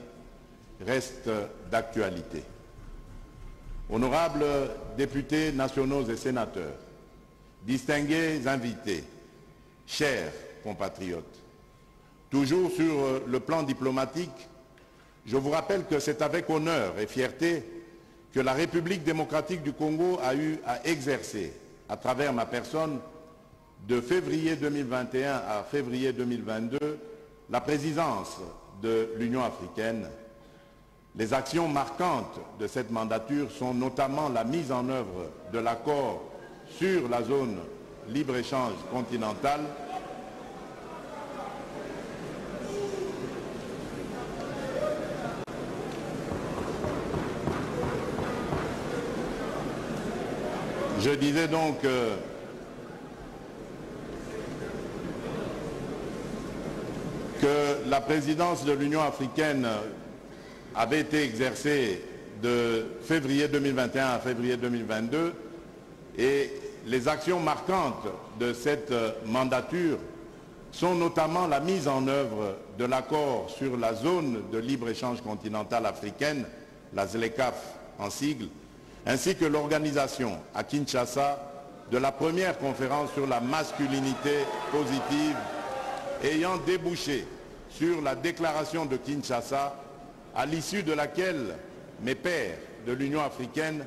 reste d'actualité. Honorables députés nationaux et sénateurs, distingués invités, chers compatriotes, toujours sur le plan diplomatique, je vous rappelle que c'est avec honneur et fierté que la République démocratique du Congo a eu à exercer, à travers ma personne, de février 2021 à février 2022, la présidence de l'Union africaine. Les actions marquantes de cette mandature sont notamment la mise en œuvre de l'accord sur la zone libre-échange continentale, je disais donc que la présidence de l'Union africaine avait été exercée de février 2021 à février 2022 et les actions marquantes de cette mandature sont notamment la mise en œuvre de l'accord sur la zone de libre-échange continentale africaine, la ZLECAf en sigle, ainsi que l'organisation à Kinshasa de la première conférence sur la masculinité positive ayant débouché sur la déclaration de Kinshasa à l'issue de laquelle mes pairs de l'Union africaine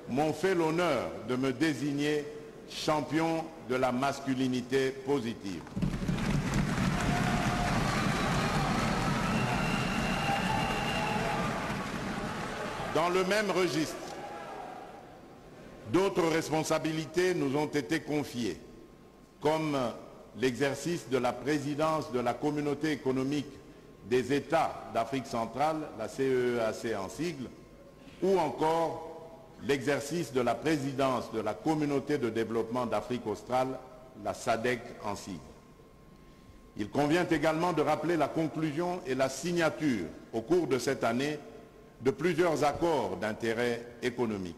m'ont fait l'honneur de me désigner champion de la masculinité positive. Dans le même registre, d'autres responsabilités nous ont été confiées, comme l'exercice de la présidence de la Communauté économique des États d'Afrique centrale, la CEEAC en sigle, ou encore l'exercice de la présidence de la Communauté de développement d'Afrique australe, la SADC en sigle. Il convient également de rappeler la conclusion et la signature au cours de cette année de plusieurs accords d'intérêt économique.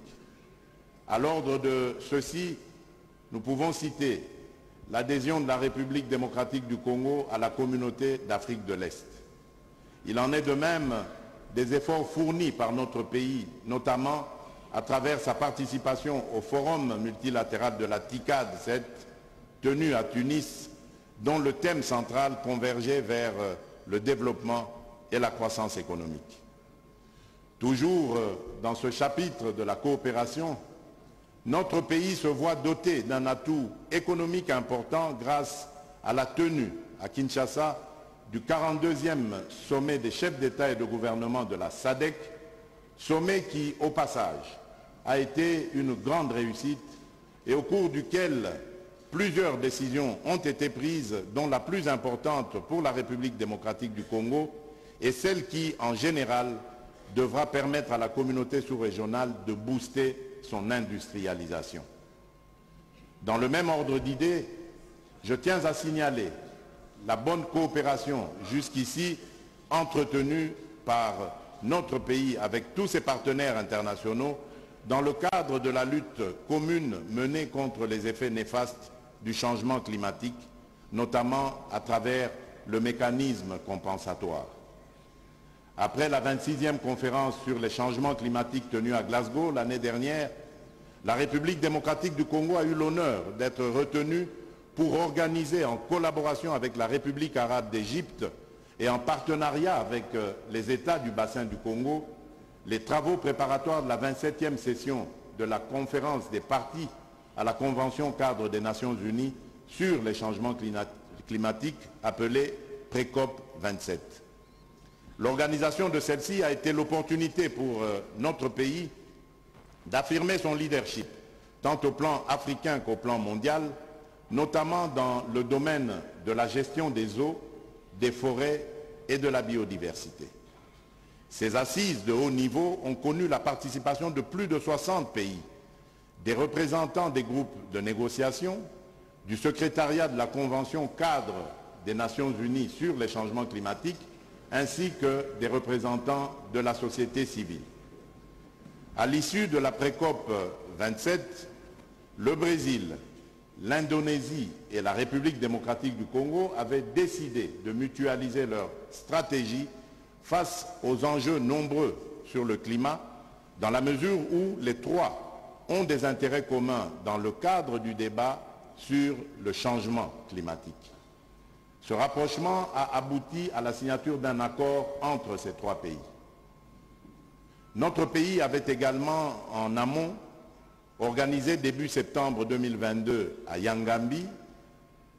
À l'ordre de ceux-ci, nous pouvons citer l'adhésion de la République démocratique du Congo à la Communauté d'Afrique de l'Est. Il en est de même des efforts fournis par notre pays, notamment à travers sa participation au Forum multilatéral de la TICAD 7, tenu à Tunis, dont le thème central convergeait vers le développement et la croissance économique. Toujours dans ce chapitre de la coopération, notre pays se voit doté d'un atout économique important grâce à la tenue à Kinshasa du 42e sommet des chefs d'État et de gouvernement de la SADC, sommet qui, au passage, a été une grande réussite et au cours duquel plusieurs décisions ont été prises, dont la plus importante pour la République démocratique du Congo et celle qui, en général, devra permettre à la communauté sous-régionale de booster son industrialisation. Dans le même ordre d'idées, je tiens à signaler la bonne coopération jusqu'ici entretenue par notre pays avec tous ses partenaires internationaux dans le cadre de la lutte commune menée contre les effets néfastes du changement climatique, notamment à travers le mécanisme compensatoire. Après la 26e conférence sur les changements climatiques tenue à Glasgow l'année dernière, la République démocratique du Congo a eu l'honneur d'être retenue pour organiser, en collaboration avec la République arabe d'Égypte et en partenariat avec les États du bassin du Congo, les travaux préparatoires de la 27e session de la conférence des parties à la Convention cadre des Nations Unies sur les changements climatiques, appelée Précop 27. L'organisation de celle-ci a été l'opportunité pour notre pays d'affirmer son leadership, tant au plan africain qu'au plan mondial, notamment dans le domaine de la gestion des eaux, des forêts et de la biodiversité. Ces assises de haut niveau ont connu la participation de plus de 60 pays, des représentants des groupes de négociation, du secrétariat de la Convention cadre des Nations Unies sur les changements climatiques, ainsi que des représentants de la société civile. À l'issue de la Précop 27, le Brésil, l'Indonésie et la République démocratique du Congo avaient décidé de mutualiser leur stratégie face aux enjeux nombreux sur le climat, dans la mesure où les trois ont des intérêts communs dans le cadre du débat sur le changement climatique. Ce rapprochement a abouti à la signature d'un accord entre ces trois pays. Notre pays avait également en amont organisé début septembre 2022 à Yangambi,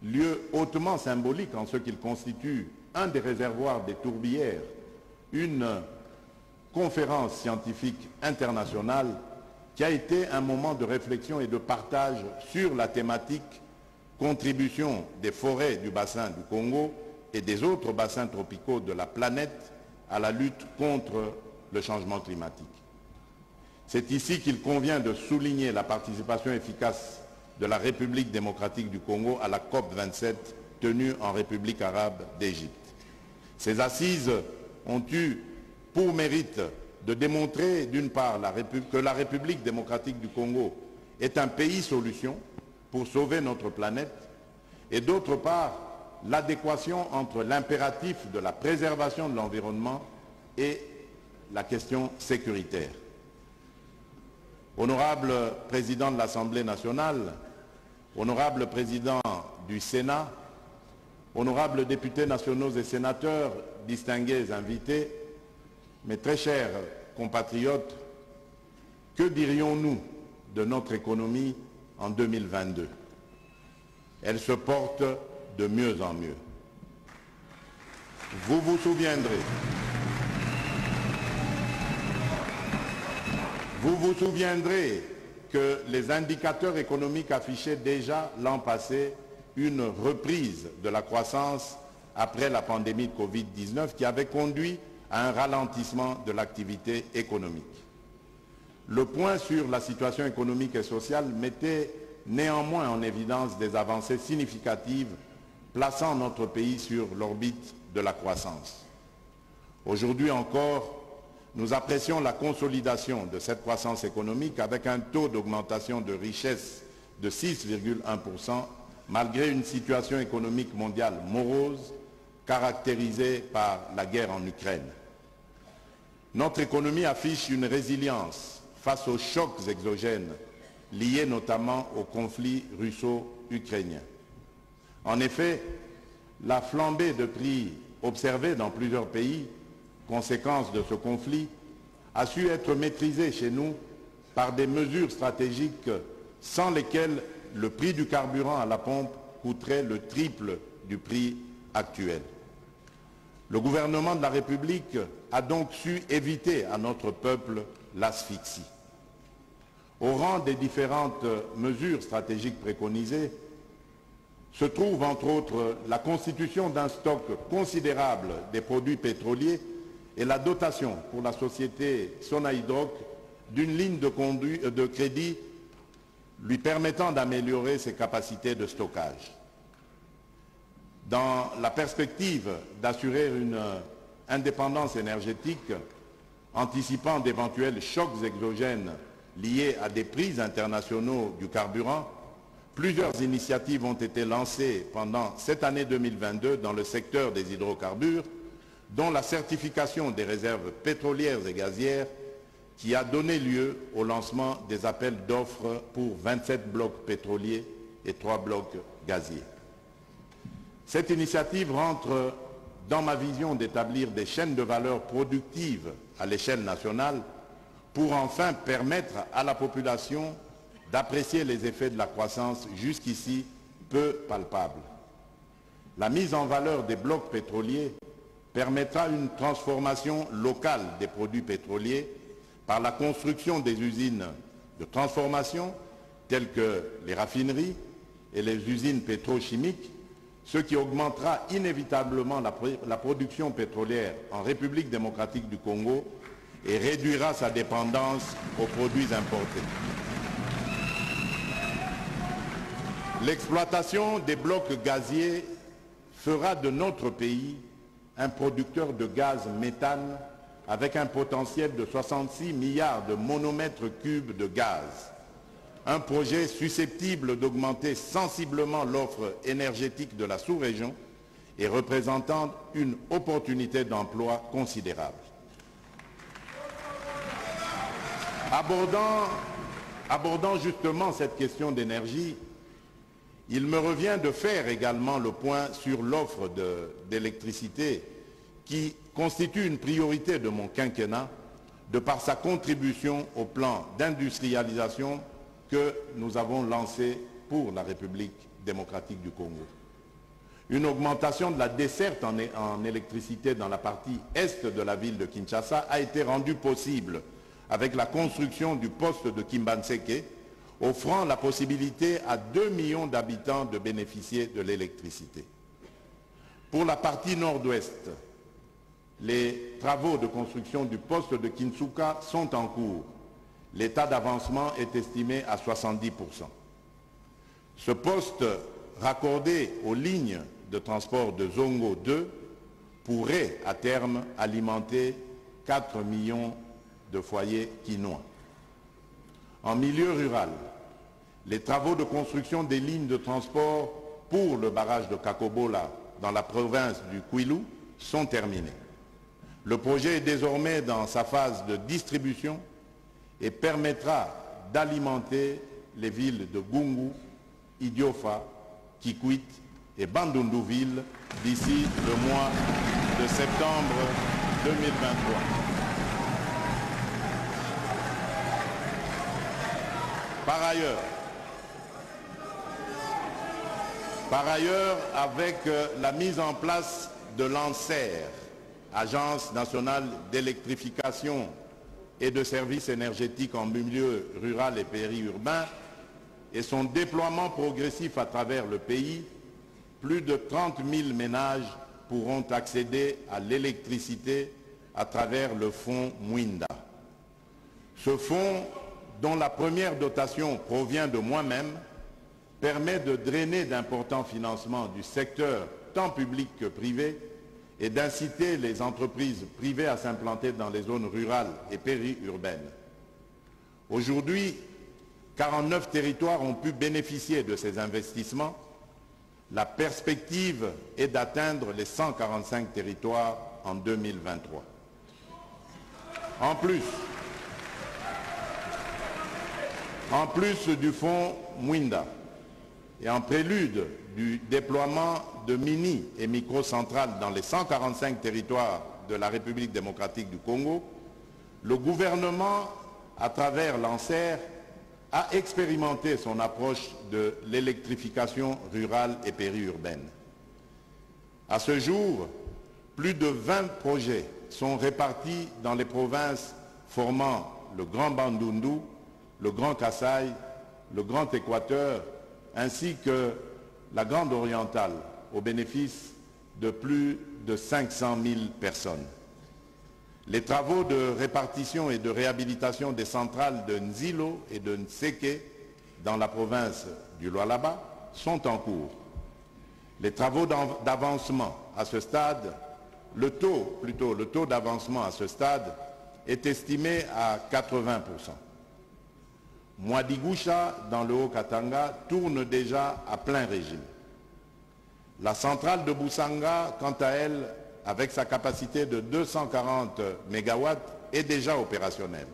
lieu hautement symbolique en ce qu'il constitue un des réservoirs des tourbières, une conférence scientifique internationale qui a été un moment de réflexion et de partage sur la thématique contribution des forêts du bassin du Congo et des autres bassins tropicaux de la planète à la lutte contre le changement climatique. C'est ici qu'il convient de souligner la participation efficace de la République démocratique du Congo à la COP 27 tenue en République arabe d'Égypte. Ces assises ont eu pour mérite de démontrer d'une part que la République démocratique du Congo est un pays solution pour sauver notre planète et d'autre part l'adéquation entre l'impératif de la préservation de l'environnement et la question sécuritaire. Honorable Président de l'Assemblée nationale, honorable Président du Sénat, honorables députés nationaux et sénateurs, distingués invités, Mes très chers compatriotes, que dirions-nous de notre économie en 2022? Elle se porte de mieux en mieux. Vous vous souviendrez que les indicateurs économiques affichaient déjà l'an passé une reprise de la croissance après la pandémie de Covid-19 qui avait conduit à un ralentissement de l'activité économique. Le point sur la situation économique et sociale mettait néanmoins en évidence des avancées significatives plaçant notre pays sur l'orbite de la croissance. Aujourd'hui encore, nous apprécions la consolidation de cette croissance économique avec un taux d'augmentation de richesse de 6,1% malgré une situation économique mondiale morose caractérisée par la guerre en Ukraine. Notre économie affiche une résilience face aux chocs exogènes liés notamment au conflit russo-ukrainien. En effet, la flambée de prix observée dans plusieurs pays, conséquence de ce conflit, a su être maîtrisée chez nous par des mesures stratégiques sans lesquelles le prix du carburant à la pompe coûterait le triple du prix actuel. Le gouvernement de la République a donc su éviter à notre peuple l'asphyxie. Au rang des différentes mesures stratégiques préconisées, se trouve entre autres la constitution d'un stock considérable des produits pétroliers et la dotation pour la société Sonaïdroc d'une ligne de crédit lui permettant d'améliorer ses capacités de stockage. Dans la perspective d'assurer une indépendance énergétique, anticipant d'éventuels chocs exogènes liés à des prix internationaux du carburant, plusieurs initiatives ont été lancées pendant cette année 2022 dans le secteur des hydrocarbures, dont la certification des réserves pétrolières et gazières qui a donné lieu au lancement des appels d'offres pour 27 blocs pétroliers et 3 blocs gaziers. Cette initiative rentre dans ma vision d'établir des chaînes de valeur productives à l'échelle nationale pour enfin permettre à la population d'apprécier les effets de la croissance jusqu'ici peu palpables. La mise en valeur des blocs pétroliers permettra une transformation locale des produits pétroliers par la construction des usines de transformation telles que les raffineries et les usines pétrochimiques, ce qui augmentera inévitablement la production pétrolière en République démocratique du Congo et réduira sa dépendance aux produits importés. L'exploitation des blocs gaziers fera de notre pays un producteur de gaz méthane avec un potentiel de 66 milliards de monomètres cubes de gaz. Un projet susceptible d'augmenter sensiblement l'offre énergétique de la sous-région et représentant une opportunité d'emploi considérable. Abordant justement cette question d'énergie, il me revient de faire également le point sur l'offre d'électricité qui constitue une priorité de mon quinquennat de par sa contribution au plan d'industrialisation que nous avons lancé pour la République démocratique du Congo. Une augmentation de la desserte en électricité dans la partie est de la ville de Kinshasa a été rendue possible avec la construction du poste de Kimbanseke, offrant la possibilité à 2 millions d'habitants de bénéficier de l'électricité. Pour la partie nord-ouest, les travaux de construction du poste de Kinsuka sont en cours. L'état d'avancement est estimé à 70%. Ce poste, raccordé aux lignes de transport de Zongo 2, pourrait à terme alimenter 4 millions de foyers quinois. En milieu rural, les travaux de construction des lignes de transport pour le barrage de Kakobola dans la province du Kwilu sont terminés. Le projet est désormais dans sa phase de distribution et permettra d'alimenter les villes de Gungu, Idiofa, Kikwit et Bandundu-Ville d'ici le mois de septembre 2023. Par ailleurs, avec la mise en place de l'ANSER, Agence nationale d'électrification et de services énergétiques en milieu rural et périurbain, et son déploiement progressif à travers le pays, plus de 30 000 ménages pourront accéder à l'électricité à travers le fonds Mwinda. Ce fonds, dont la première dotation provient de moi-même, permet de drainer d'importants financements du secteur tant public que privé et d'inciter les entreprises privées à s'implanter dans les zones rurales et périurbaines. Aujourd'hui, 49 territoires ont pu bénéficier de ces investissements. La perspective est d'atteindre les 145 territoires en 2023. En plus du fonds Mwinda et en prélude du déploiement de mini et microcentrales dans les 145 territoires de la République démocratique du Congo, le gouvernement, à travers l'ANSER, a expérimenté son approche de l'électrification rurale et périurbaine. À ce jour, plus de 20 projets sont répartis dans les provinces formant le Grand Bandundu, le Grand Kasaï, le Grand Équateur, ainsi que la Grande Orientale, au bénéfice de plus de 500 000 personnes. Les travaux de répartition et de réhabilitation des centrales de Nzilo et de Nseke dans la province du Lualaba sont en cours. Les travaux d'avancement à ce stade, le taux d'avancement à ce stade est estimé à 80%. Mwadigusha, dans le Haut-Katanga, tourne déjà à plein régime. La centrale de Boussanga, quant à elle, avec sa capacité de 240 MW, est déjà opérationnelle.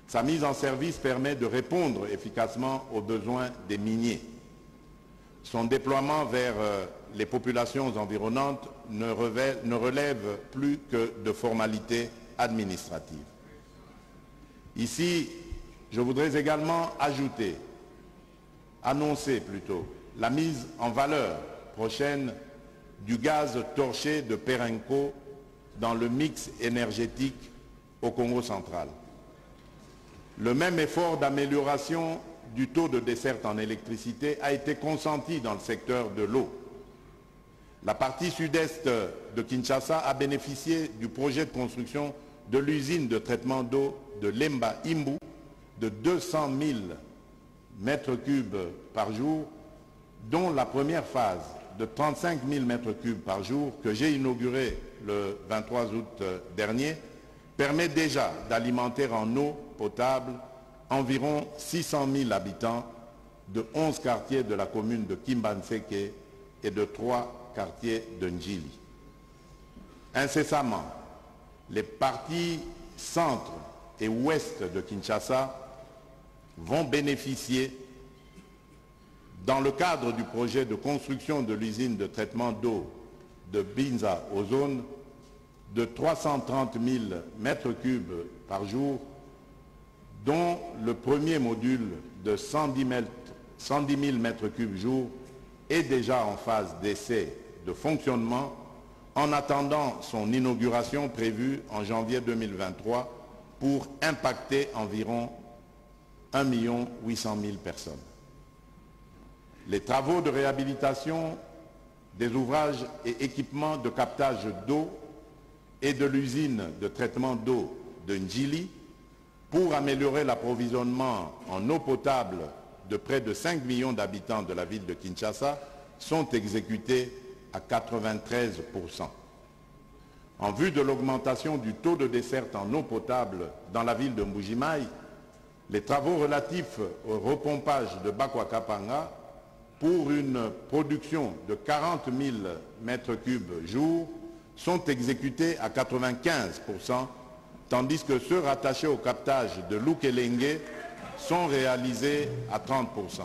Sa mise en service permet de répondre efficacement aux besoins des miniers. Son déploiement vers les populations environnantes ne relève plus que de formalités administratives. Ici, je voudrais également annoncer la mise en valeur prochaine du gaz torché de Perenco dans le mix énergétique au Congo central. Le même effort d'amélioration du taux de desserte en électricité a été consenti dans le secteur de l'eau. La partie sud-est de Kinshasa a bénéficié du projet de construction de l'usine de traitement d'eau de Lemba Imbu de 200 000 mètres cubes par jour, dont la première phase de 35 000 mètres cubes par jour que j'ai inaugurée le 23 août dernier permet déjà d'alimenter en eau potable environ 600 000 habitants de 11 quartiers de la commune de Kimbanseke et de 3 quartiers de Njili. Incessamment, les parties centre et ouest de Kinshasa vont bénéficier, dans le cadre du projet de construction de l'usine de traitement d'eau de Binza Ozone, de 330 000 mètres cubes par jour, dont le premier module de 110 000 mètres cubes jour est déjà en phase d'essai de fonctionnement, en attendant son inauguration prévue en janvier 2023 pour impacter environ 1 800 000 personnes. Les travaux de réhabilitation des ouvrages et équipements de captage d'eau et de l'usine de traitement d'eau de Njili pour améliorer l'approvisionnement en eau potable de près de 5 millions d'habitants de la ville de Kinshasa sont exécutés à 93%. En vue de l'augmentation du taux de desserte en eau potable dans la ville de Mbujimaï, les travaux relatifs au repompage de Bakwakapanga pour une production de 40 000 mètres cubes jour sont exécutés à 95%, tandis que ceux rattachés au captage de Lukelenge sont réalisés à 30%.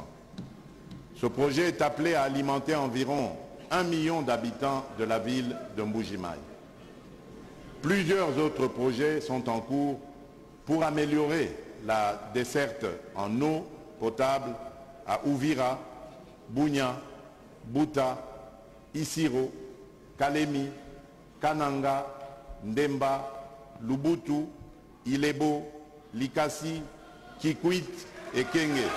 Ce projet est appelé à alimenter environ 1 million d'habitants de la ville de Mbujimaï. Plusieurs autres projets sont en cours pour améliorer la desserte en eau potable à Uvira, Bunia, Buta, Isiro, Kalemi, Kananga, Ndemba, Lubutu, Ilebo, Likasi, Kikwit et Kenge.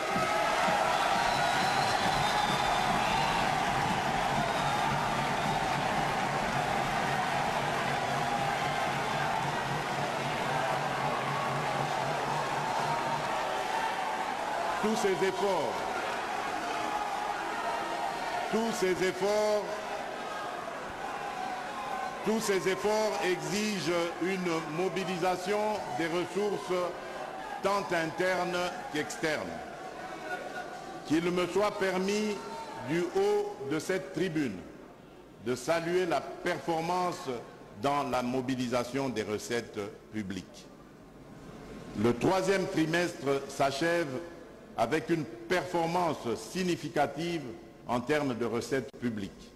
Tous ces efforts exigent une mobilisation des ressources tant internes qu'externes. Qu'il me soit permis, du haut de cette tribune, de saluer la performance dans la mobilisation des recettes publiques. Le troisième trimestre s'achève avec une performance significative en termes de recettes publiques,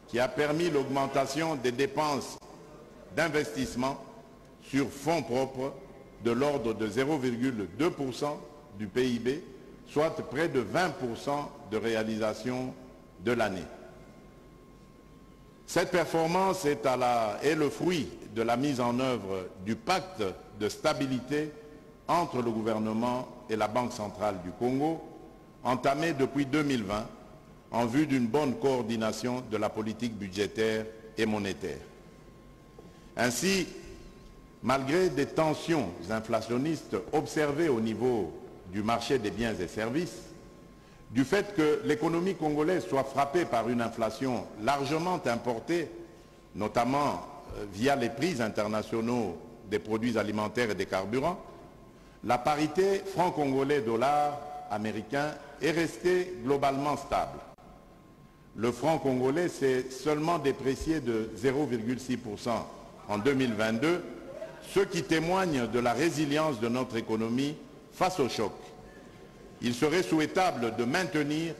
qui a permis l'augmentation des dépenses d'investissement sur fonds propres de l'ordre de 0,2% du PIB, soit près de 20% de réalisation de l'année. Cette performance est le fruit de la mise en œuvre du pacte de stabilité entre le gouvernement et la Banque centrale du Congo, entamé depuis 2020 en vue d'une bonne coordination de la politique budgétaire et monétaire. Ainsi, malgré des tensions inflationnistes observées au niveau du marché des biens et services, du fait que l'économie congolaise soit frappée par une inflation largement importée, notamment via les prix internationaux des produits alimentaires et des carburants, la parité franc-congolais-dollar américain est restée globalement stable. Le franc congolais s'est seulement déprécié de 0,6% en 2022, ce qui témoigne de la résilience de notre économie face au choc. Il serait souhaitable de maintenir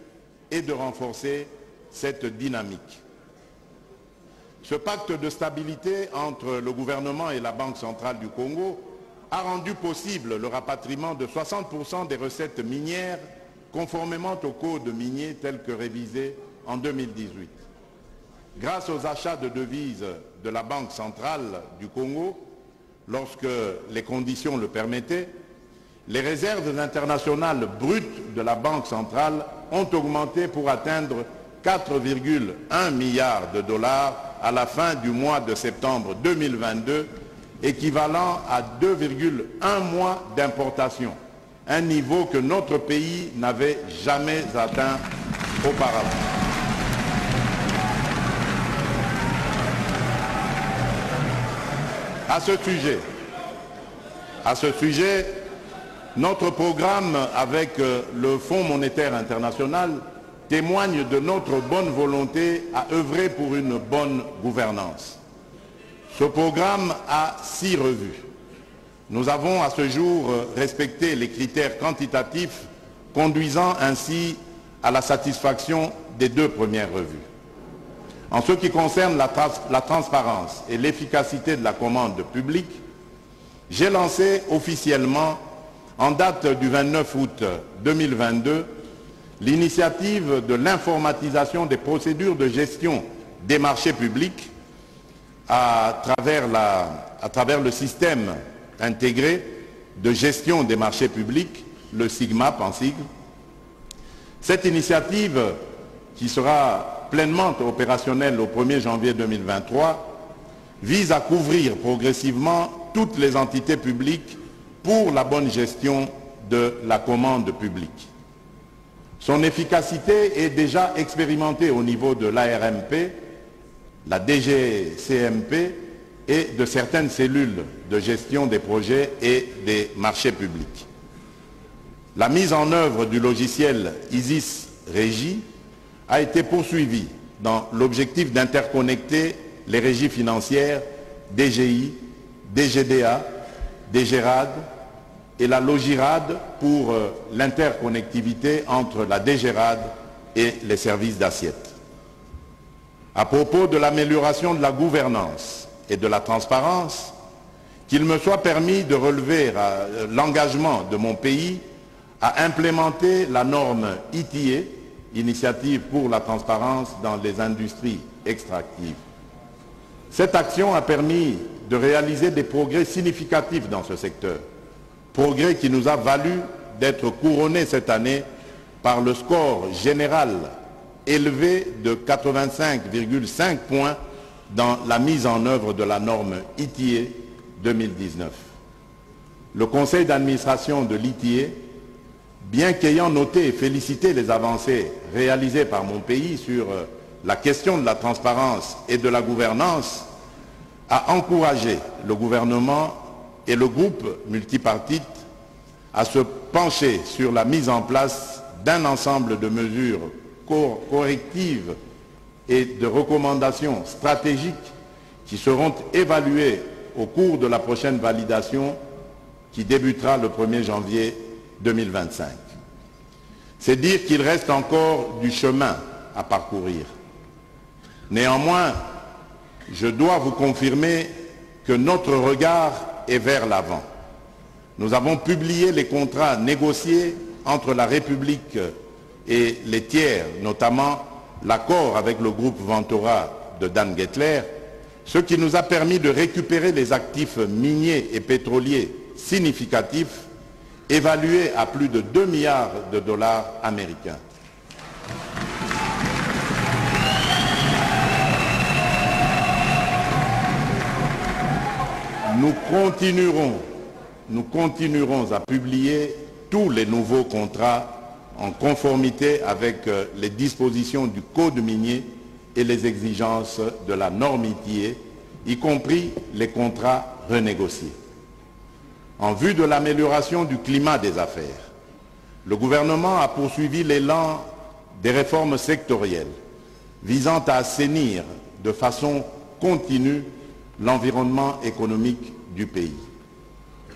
et de renforcer cette dynamique. Ce pacte de stabilité entre le gouvernement et la Banque centrale du Congo a rendu possible le rapatriement de 60% des recettes minières conformément au code minier tel que révisé en 2018. Grâce aux achats de devises de la Banque centrale du Congo, lorsque les conditions le permettaient, les réserves internationales brutes de la Banque centrale ont augmenté pour atteindre 4,1 milliards de dollars à la fin du mois de septembre 2022, équivalent à 2,1 mois d'importation, un niveau que notre pays n'avait jamais atteint auparavant. À ce sujet, notre programme avec le Fonds monétaire international témoigne de notre bonne volonté à œuvrer pour une bonne gouvernance. Ce programme a 6 revues. Nous avons à ce jour respecté les critères quantitatifs conduisant ainsi à la satisfaction des 2 premières revues. En ce qui concerne la transparence et l'efficacité de la commande publique, j'ai lancé officiellement, en date du 29 août 2022, l'initiative de l'informatisation des procédures de gestion des marchés publics à travers le système intégré de gestion des marchés publics, le SIGMAP en sigle. Cette initiative, qui sera pleinement opérationnelle au 1er janvier 2023, vise à couvrir progressivement toutes les entités publiques pour la bonne gestion de la commande publique. Son efficacité est déjà expérimentée au niveau de l'ARMP, la DGCMP et de certaines cellules de gestion des projets et des marchés publics. La mise en œuvre du logiciel ISIS Régie a été poursuivie dans l'objectif d'interconnecter les régies financières DGI, DGDA, DGRAD et la Logirad pour l'interconnectivité entre la DGRAD et les services d'assiette. À propos de l'amélioration de la gouvernance et de la transparence, qu'il me soit permis de relever l'engagement de mon pays à implémenter la norme ITA, Initiative pour la transparence dans les industries extractives. Cette action a permis de réaliser des progrès significatifs dans ce secteur, progrès qui nous a valu d'être couronnés cette année par le score général élevé de 85,5 points dans la mise en œuvre de la norme ITA 2019. Le conseil d'administration de l'ITA, bien qu'ayant noté et félicité les avancées réalisées par mon pays sur la question de la transparence et de la gouvernance, a encouragé le gouvernement et le groupe multipartite à se pencher sur la mise en place d'un ensemble de mesures correctives et de recommandations stratégiques qui seront évaluées au cours de la prochaine validation qui débutera le 1er janvier 2025. C'est dire qu'il reste encore du chemin à parcourir. Néanmoins, je dois vous confirmer que notre regard est vers l'avant. Nous avons publié les contrats négociés entre la République et les tiers, notamment l'accord avec le groupe Ventura de Dan Gettler, ce qui nous a permis de récupérer les actifs miniers et pétroliers significatifs évalués à plus de 2 milliards de dollars américains. Nous continuerons à publier tous les nouveaux contrats en conformité avec les dispositions du Code minier et les exigences de la norme ITA, y compris les contrats renégociés. En vue de l'amélioration du climat des affaires, le gouvernement a poursuivi l'élan des réformes sectorielles visant à assainir de façon continue l'environnement économique du pays.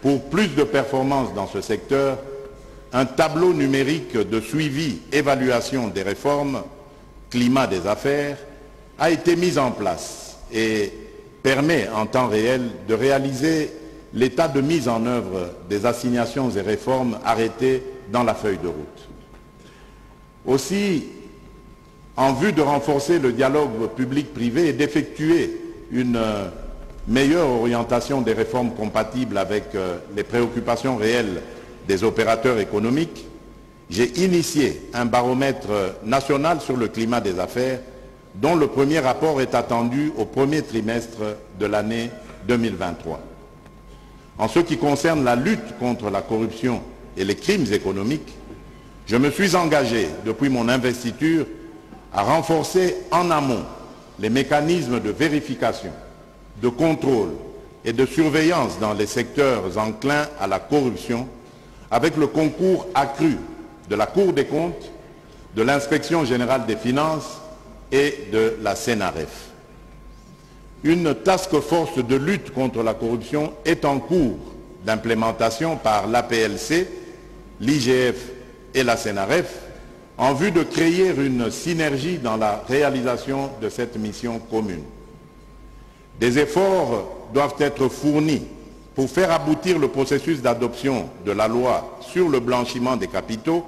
Pour plus de performances dans ce secteur, un tableau numérique de suivi-évaluation des réformes climat des affaires a été mis en place et permet en temps réel de réaliser l'état de mise en œuvre des assignations et réformes arrêtées dans la feuille de route. Aussi, en vue de renforcer le dialogue public-privé et d'effectuer une meilleure orientation des réformes compatibles avec les préoccupations réelles des opérateurs économiques, j'ai initié un baromètre national sur le climat des affaires dont le premier rapport est attendu au premier trimestre de l'année 2023. En ce qui concerne la lutte contre la corruption et les crimes économiques, je me suis engagé depuis mon investiture à renforcer en amont les mécanismes de vérification, de contrôle et de surveillance dans les secteurs enclins à la corruption avec le concours accru de la Cour des comptes, de l'Inspection générale des finances et de la CNRF. Une task force de lutte contre la corruption est en cours d'implémentation par l'APLC, l'IGF et la CNRF en vue de créer une synergie dans la réalisation de cette mission commune. Des efforts doivent être fournis pour faire aboutir le processus d'adoption de la loi sur le blanchiment des capitaux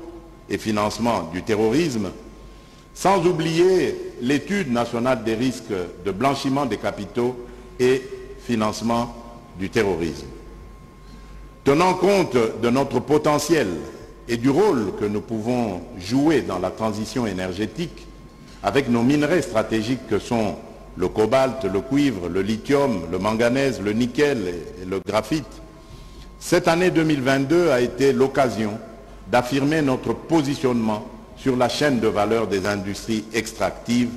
et financement du terrorisme, sans oublier l'étude nationale des risques de blanchiment des capitaux et financement du terrorisme. Tenant compte de notre potentiel et du rôle que nous pouvons jouer dans la transition énergétique avec nos minerais stratégiques que sont le cobalt, le cuivre, le lithium, le manganèse, le nickel et le graphite, cette année 2022 a été l'occasion d'affirmer notre positionnement sur la chaîne de valeur des industries extractives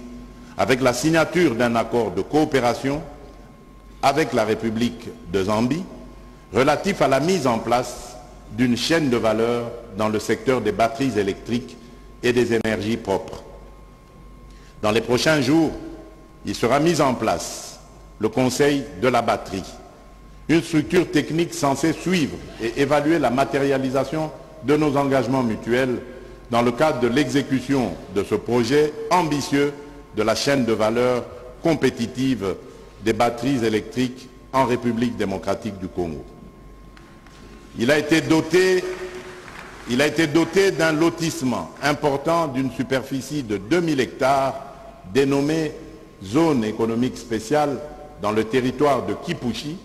avec la signature d'un accord de coopération avec la République de Zambie relatif à la mise en place d'une chaîne de valeur dans le secteur des batteries électriques et des énergies propres. Dans les prochains jours, il sera mis en place le Conseil de la batterie, une structure technique censée suivre et évaluer la matérialisation de nos engagements mutuels dans le cadre de l'exécution de ce projet ambitieux de la chaîne de valeur compétitive des batteries électriques en République démocratique du Congo. Il a été doté d'un lotissement important d'une superficie de 2000 hectares dénommée Zone économique spéciale dans le territoire de Kipushi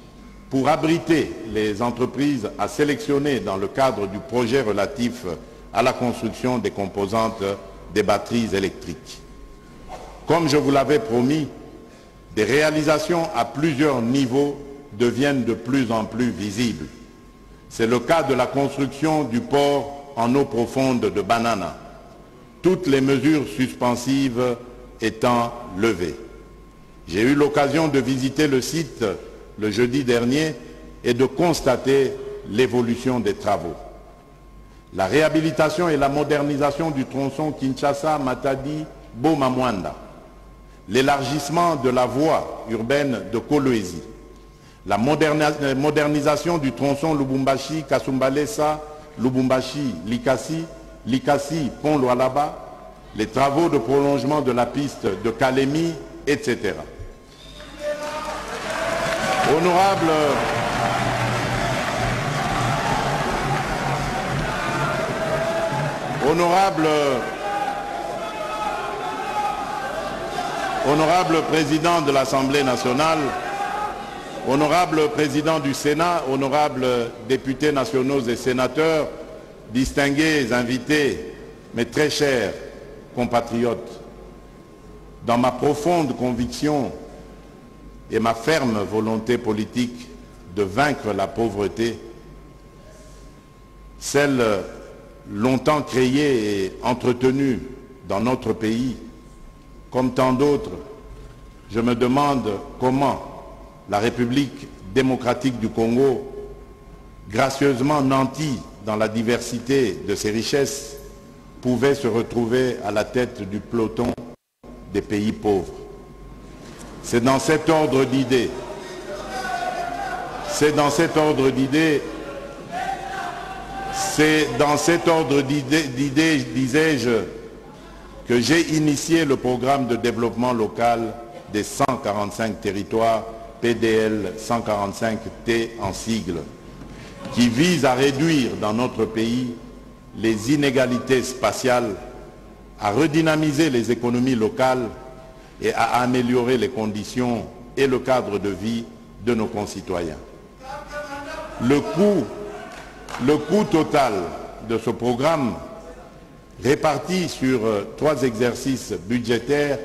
pour abriter les entreprises à sélectionner dans le cadre du projet relatif à la construction des composantes des batteries électriques. Comme je vous l'avais promis, des réalisations à plusieurs niveaux deviennent de plus en plus visibles. C'est le cas de la construction du port en eau profonde de Banana, toutes les mesures suspensives étant levées. J'ai eu l'occasion de visiter le site le jeudi dernier et de constater l'évolution des travaux. La réhabilitation et la modernisation du tronçon Kinshasa-Matadi-Boma-Mwanda, l'élargissement de la voie urbaine de Kolwezi, la modernisation du tronçon Lubumbashi-Kasumbalesa, Lubumbashi-Likasi, Likasi-Pont-Lualaba, les travaux de prolongement de la piste de Kalemi, etc. Honorable président de l'Assemblée nationale, honorable président du Sénat, honorables députés nationaux et sénateurs, distingués invités, mes très chers compatriotes, dans ma profonde conviction et ma ferme volonté politique de vaincre la pauvreté, celle longtemps créée et entretenue dans notre pays, comme tant d'autres, je me demande comment la République démocratique du Congo, gracieusement nantie dans la diversité de ses richesses, pouvait se retrouver à la tête du peloton des pays pauvres. C'est dans cet ordre d'idées, disais-je, que j'ai initié le programme de développement local des 145 territoires, PDL 145T en sigle, qui vise à réduire dans notre pays les inégalités spatiales, à redynamiser les économies locales et à améliorer les conditions et le cadre de vie de nos concitoyens. Le coût total de ce programme, réparti sur 3 exercices budgétaires,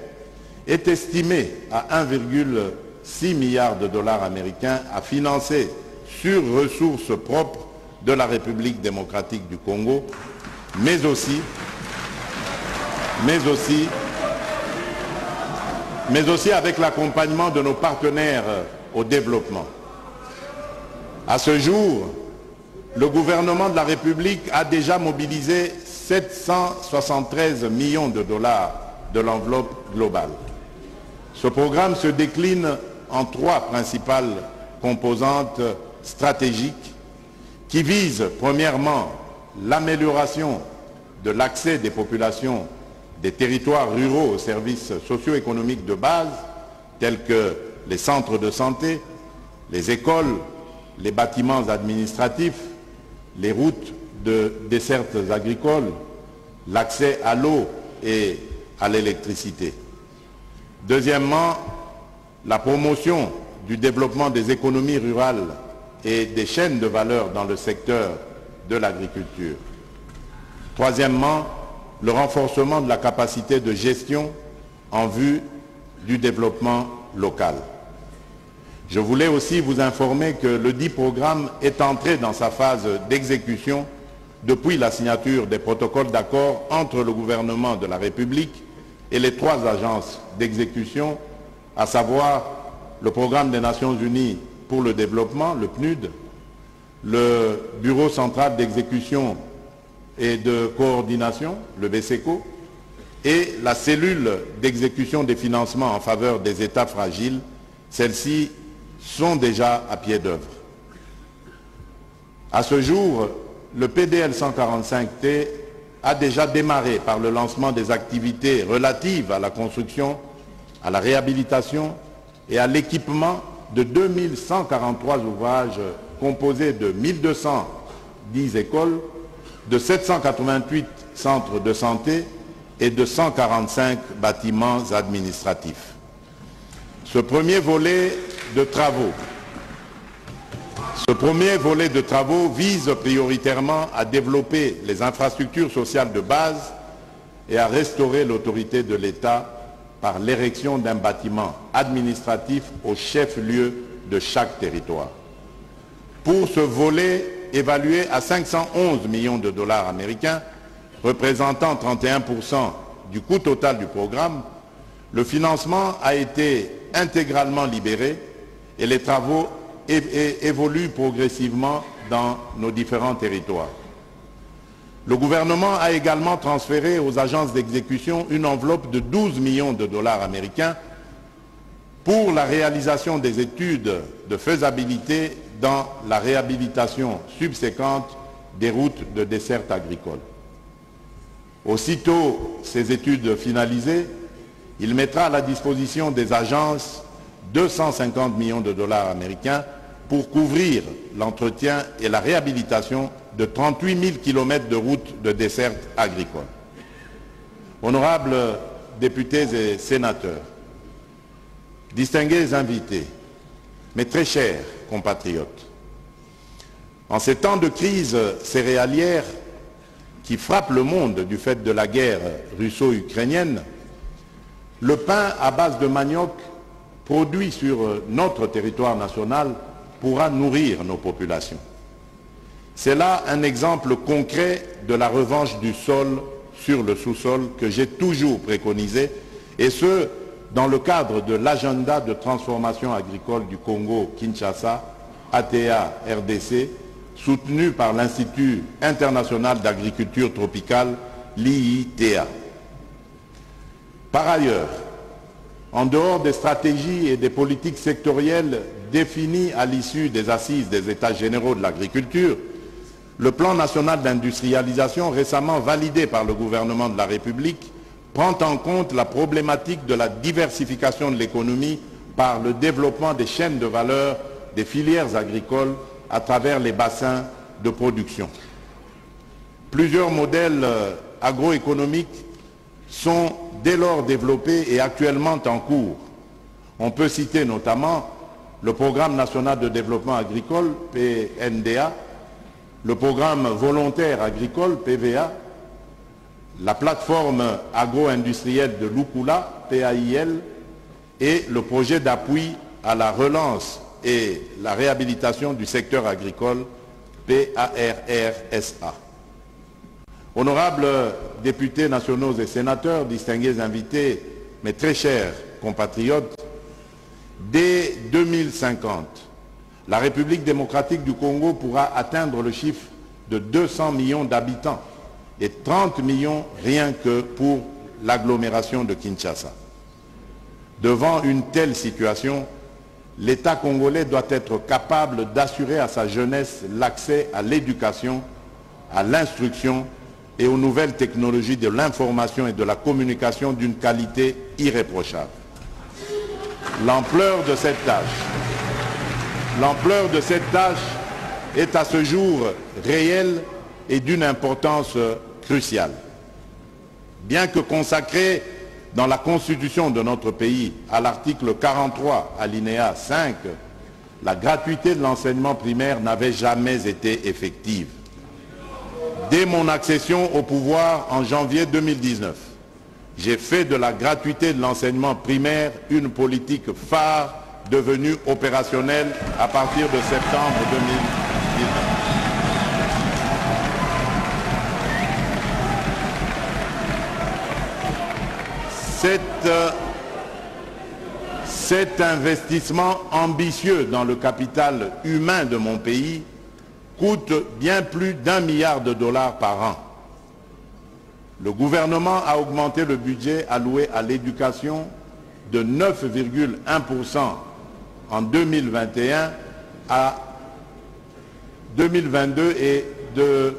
est estimé à 1,6 milliard de dollars américains à financer sur ressources propres de la République démocratique du Congo, mais aussi avec l'accompagnement de nos partenaires au développement. À ce jour, le gouvernement de la République a déjà mobilisé 773 millions de dollars de l'enveloppe globale. Ce programme se décline en 3 principales composantes stratégiques qui visent premièrement l'amélioration de l'accès des populations des territoires ruraux aux services socio-économiques de base tels que les centres de santé, les écoles, les bâtiments administratifs, les routes de dessertes agricoles, l'accès à l'eau et à l'électricité. Deuxièmement, la promotion du développement des économies rurales et des chaînes de valeur dans le secteur de l'agriculture. Troisièmement, le renforcement de la capacité de gestion en vue du développement local. Je voulais aussi vous informer que le dit programme est entré dans sa phase d'exécution depuis la signature des protocoles d'accord entre le gouvernement de la République et les 3 agences d'exécution, à savoir le Programme des Nations Unies pour le développement, le PNUD, le Bureau central d'exécution et de coordination, le BCECO, et la cellule d'exécution des financements en faveur des États fragiles. Celles-ci sont déjà à pied d'œuvre. À ce jour, le PDL 145T a déjà démarré par le lancement des activités relatives à la construction, à la réhabilitation et à l'équipement de 2143 ouvrages composés de 1210 écoles, de 788 centres de santé et de 145 bâtiments administratifs. Ce premier volet de travaux vise prioritairement à développer les infrastructures sociales de base et à restaurer l'autorité de l'État par l'érection d'un bâtiment administratif au chef-lieu de chaque territoire. Pour ce volet évalué à 511 millions de dollars américains, représentant 31% du coût total du programme, le financement a été intégralement libéré et les travaux évoluent progressivement dans nos différents territoires. Le gouvernement a également transféré aux agences d'exécution une enveloppe de 12 millions de dollars américains pour la réalisation des études de faisabilité dans la réhabilitation subséquente des routes de desserte agricole. Aussitôt ces études finalisées, il mettra à la disposition des agences 250 millions de dollars américains pour couvrir l'entretien et la réhabilitation de 38 000 km de routes de desserte agricole. Honorables députés et sénateurs, distingués invités, mes très chers compatriotes, en ces temps de crise céréalière qui frappe le monde du fait de la guerre russo-ukrainienne, le pain à base de manioc produit sur notre territoire national pourra nourrir nos populations. C'est là un exemple concret de la revanche du sol sur le sous-sol que j'ai toujours préconisé, et ce, dans le cadre de l'agenda de transformation agricole du Congo-Kinshasa, ATA RDC, soutenu par l'Institut international d'agriculture tropicale, l'IITA. Par ailleurs, en dehors des stratégies et des politiques sectorielles définies à l'issue des assises des États généraux de l'agriculture, le plan national d'industrialisation récemment validé par le gouvernement de la République prend en compte la problématique de la diversification de l'économie par le développement des chaînes de valeur des filières agricoles à travers les bassins de production. Plusieurs modèles agroéconomiques sont dès lors développés et actuellement en cours. On peut citer notamment le Programme national de développement agricole, PNDA, le Programme volontaire agricole, PVA, la plateforme agro-industrielle de Lukula, PAIL, et le projet d'appui à la relance et la réhabilitation du secteur agricole, PARRSA. Honorables députés nationaux et sénateurs, distingués invités, mes très chers compatriotes, dès 2050, la République démocratique du Congo pourra atteindre le chiffre de 200 millions d'habitants et 30 millions rien que pour l'agglomération de Kinshasa. Devant une telle situation, l'État congolais doit être capable d'assurer à sa jeunesse l'accès à l'éducation, à l'instruction et aux nouvelles technologies de l'information et de la communication d'une qualité irréprochable. L'ampleur de cette tâche est à ce jour réelle et d'une importance cruciale. Bien que consacrée dans la Constitution de notre pays à l'article 43, alinéa 5, la gratuité de l'enseignement primaire n'avait jamais été effective. Dès mon accession au pouvoir en janvier 2019, j'ai fait de la gratuité de l'enseignement primaire une politique phare devenue opérationnelle à partir de septembre 2019. Cet investissement ambitieux dans le capital humain de mon pays coûte bien plus d'1 milliard de dollars par an. Le gouvernement a augmenté le budget alloué à l'éducation de 9,1% en 2021 à 2022 et de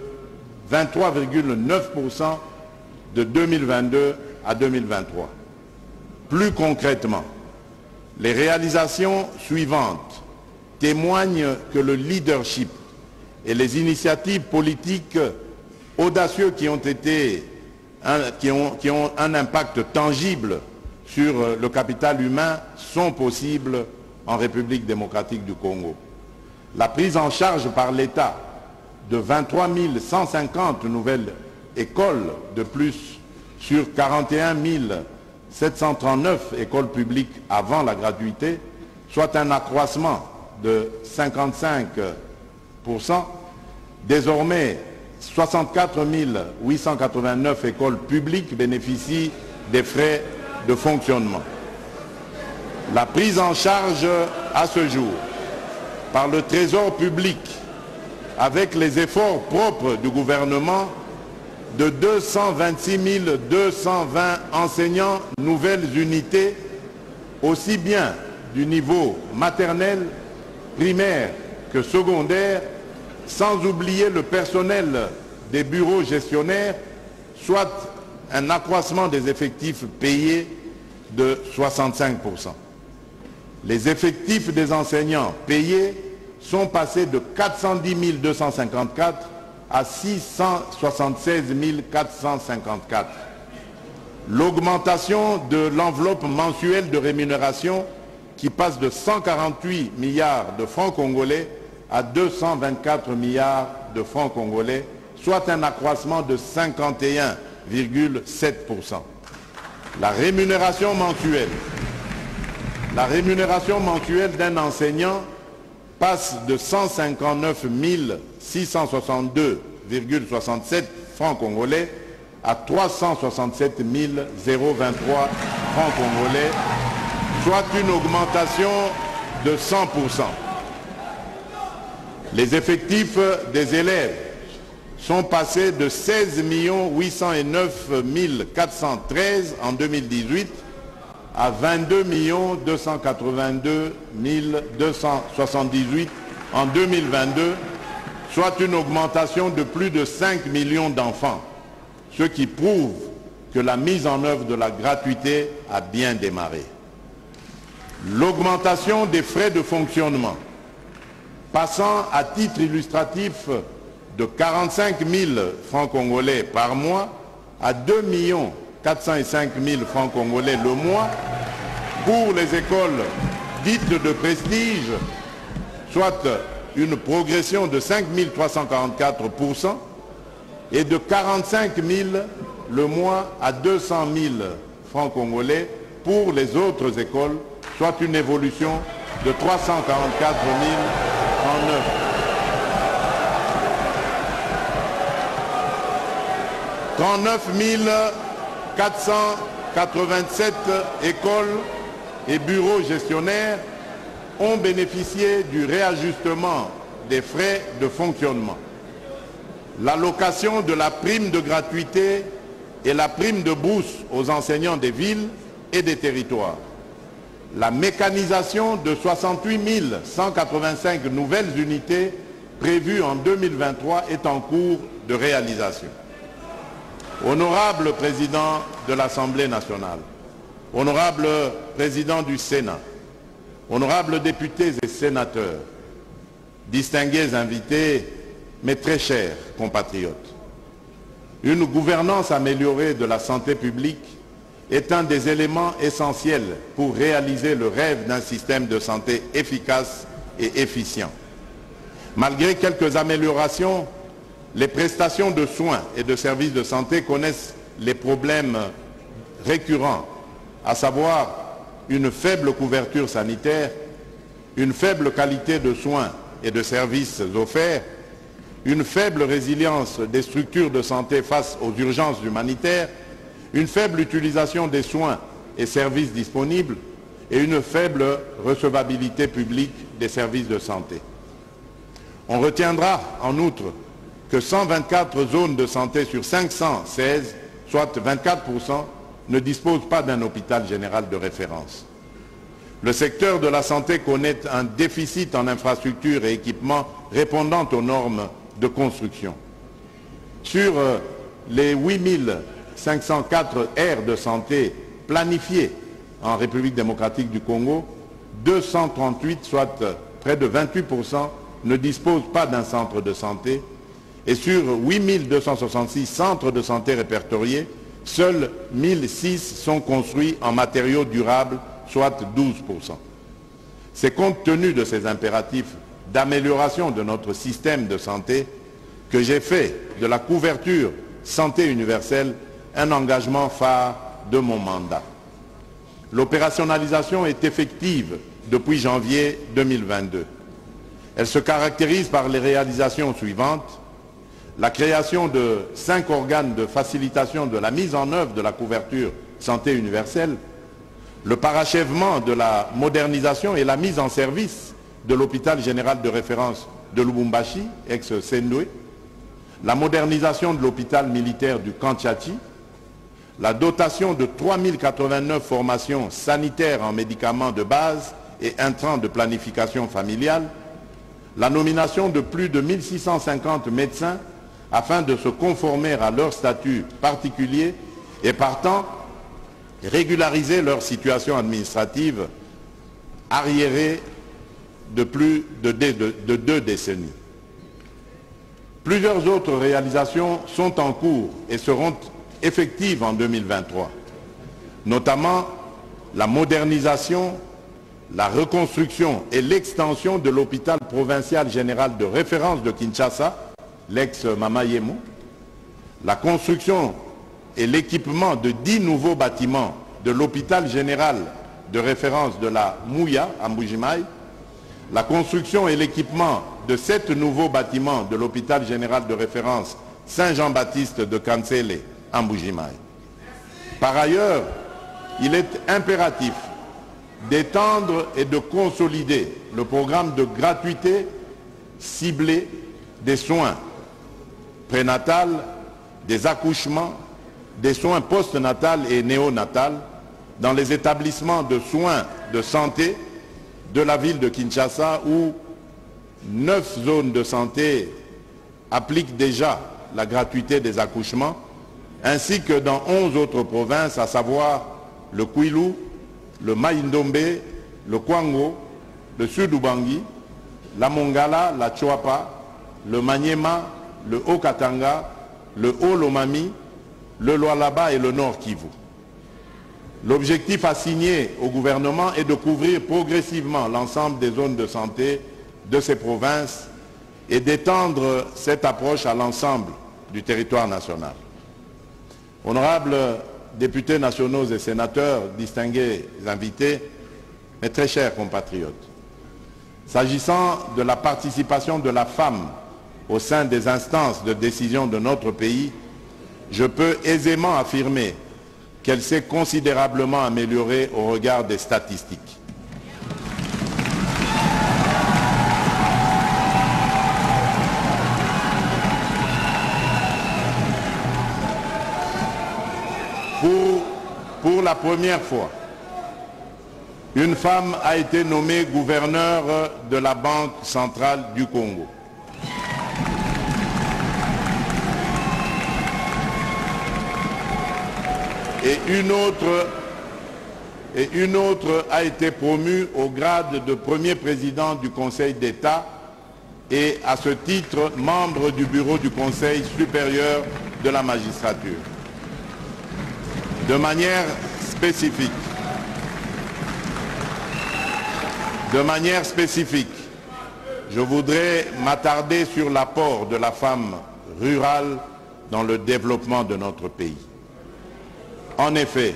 23,9% de 2022 à 2023. Plus concrètement, Les réalisations suivantes témoignent que le leadership et les initiatives politiques audacieux qui ont un impact tangible sur le capital humain sont possibles en République démocratique du Congo. La prise en charge par l'État de 23 150 nouvelles écoles de plus sur 41 739 écoles publiques avant la gratuité, soit un accroissement de 55%. Désormais, 64 889 écoles publiques bénéficient des frais de fonctionnement. La prise en charge à ce jour par le Trésor public, avec les efforts propres du gouvernement, de 226 220 enseignants nouvelles unités, aussi bien du niveau maternel, primaire que secondaire, sans oublier le personnel des bureaux gestionnaires, soit un accroissement des effectifs payés de 65%. Les effectifs des enseignants payés sont passés de 410 254 à 676 454. L'augmentation de l'enveloppe mensuelle de rémunération qui passe de 148 milliards de francs congolais à 224 milliards de francs congolais, soit un accroissement de 51,7%. La rémunération mensuelle d'un enseignant passe de 159 662,67 francs congolais à 367 023 francs congolais, soit une augmentation de 100%. Les effectifs des élèves sont passés de 16 809 413 en 2018 à 22 282 278 en 2022, soit une augmentation de plus de 5 millions d'enfants, ce qui prouve que la mise en œuvre de la gratuité a bien démarré. L'augmentation des frais de fonctionnement, passant à titre illustratif de 45 000 francs congolais par mois à 2 405 000 francs congolais le mois pour les écoles dites de prestige, soit une progression de 5 344%, et de 45 000 le mois à 200 000 francs congolais pour les autres écoles, soit une évolution de 344 000 en 9. 39 487 écoles et bureaux gestionnaires ont bénéficié du réajustement des frais de fonctionnement. L'allocation de la prime de gratuité et la prime de bourse aux enseignants des villes et des territoires. La mécanisation de 68 185 nouvelles unités prévues en 2023 est en cours de réalisation. Honorable Président de l'Assemblée nationale, honorable Président du Sénat, honorables députés et sénateurs, distingués invités, mes très chers compatriotes, une gouvernance améliorée de la santé publique est un des éléments essentiels pour réaliser le rêve d'un système de santé efficace et efficient. Malgré quelques améliorations, les prestations de soins et de services de santé connaissent les problèmes récurrents, à savoir une faible couverture sanitaire, une faible qualité de soins et de services offerts, une faible résilience des structures de santé face aux urgences humanitaires, une faible utilisation des soins et services disponibles et une faible recevabilité publique des services de santé. On retiendra en outre que 124 zones de santé sur 516, soit 24%, ne disposent pas d'un hôpital général de référence. Le secteur de la santé connaît un déficit en infrastructures et équipements répondant aux normes de construction. Sur les 8504 aires de santé planifiées en République démocratique du Congo, 238, soit près de 28%, ne disposent pas d'un centre de santé. Et sur 8266 centres de santé répertoriés, seuls 1006 sont construits en matériaux durables, soit 12%. C'est compte tenu de ces impératifs d'amélioration de notre système de santé que j'ai fait de la couverture santé universelle un engagement phare de mon mandat. L'opérationnalisation est effective depuis janvier 2022. Elle se caractérise par les réalisations suivantes: la création de 5 organes de facilitation de la mise en œuvre de la couverture santé universelle, le parachèvement de la modernisation et la mise en service de l'hôpital général de référence de Lubumbashi, ex-Sendwe, la modernisation de l'hôpital militaire du Kantiati, la dotation de 3089 formations sanitaires en médicaments de base et intrants de planification familiale, la nomination de plus de 1650 médecins afin de se conformer à leur statut particulier et partant régulariser leur situation administrative arriérée de plus de 2 décennies. Plusieurs autres réalisations sont en cours et seront effectives en 2023, notamment la modernisation, la reconstruction et l'extension de l'hôpital provincial général de référence de Kinshasa, l'ex-Mama Yemo, la construction et l'équipement de 10 nouveaux bâtiments de l'hôpital général de référence de la Mouya à Mbujimaï, la construction et l'équipement de 7 nouveaux bâtiments de l'hôpital général de référence Saint-Jean-Baptiste de Kansele à Mbujimaï. Par ailleurs, il est impératif d'étendre et de consolider le programme de gratuité ciblé des soins prénatals, des accouchements, des soins postnatals et néonatals dans les établissements de soins de santé de la ville de Kinshasa, où 9 zones de santé appliquent déjà la gratuité des accouchements, ainsi que dans 11 autres provinces, à savoir le Kwilu, le Maïndombe, le Kwango, le Sud-Ubangi, la Mongala, la Chouapa, le Maniema, le Haut-Katanga, le Haut-Lomami, le Lualaba et le Nord Kivu. L'objectif assigné au gouvernement est de couvrir progressivement l'ensemble des zones de santé de ces provinces et d'étendre cette approche à l'ensemble du territoire national. Honorables députés nationaux et sénateurs, distingués invités, mes très chers compatriotes, s'agissant de la participation de la femme au sein des instances de décision de notre pays, je peux aisément affirmer qu'elle s'est considérablement améliorée au regard des statistiques. Pour la première fois, une femme a été nommée gouverneure de la Banque centrale du Congo. Et une autre a été promue au grade de premier président du Conseil d'État et à ce titre membre du bureau du Conseil supérieur de la magistrature. De manière spécifique, je voudrais m'attarder sur l'apport de la femme rurale dans le développement de notre pays. En effet,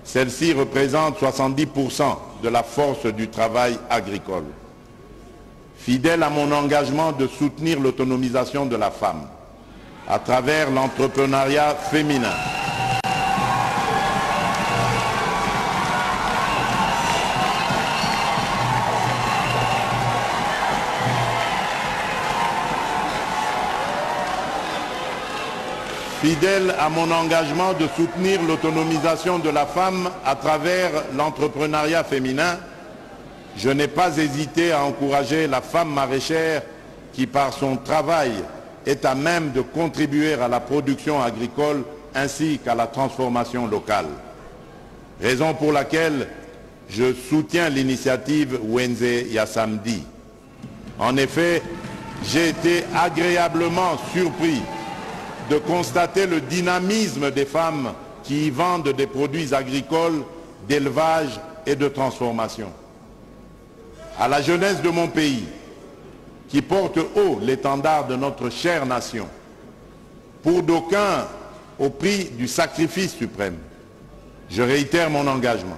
celle-ci représente 70% de la force du travail agricole. Fidèle à mon engagement de soutenir l'autonomisation de la femme à travers l'entrepreneuriat féminin, fidèle à mon engagement de soutenir l'autonomisation de la femme à travers l'entrepreneuriat féminin, je n'ai pas hésité à encourager la femme maraîchère qui, par son travail, est à même de contribuer à la production agricole ainsi qu'à la transformation locale. Raison pour laquelle je soutiens l'initiative Wenze Yasamdi. En effet, j'ai été agréablement surpris de constater le dynamisme des femmes qui y vendent des produits agricoles, d'élevage et de transformation. À la jeunesse de mon pays, qui porte haut l'étendard de notre chère nation, pour d'aucuns au prix du sacrifice suprême, je réitère mon engagement,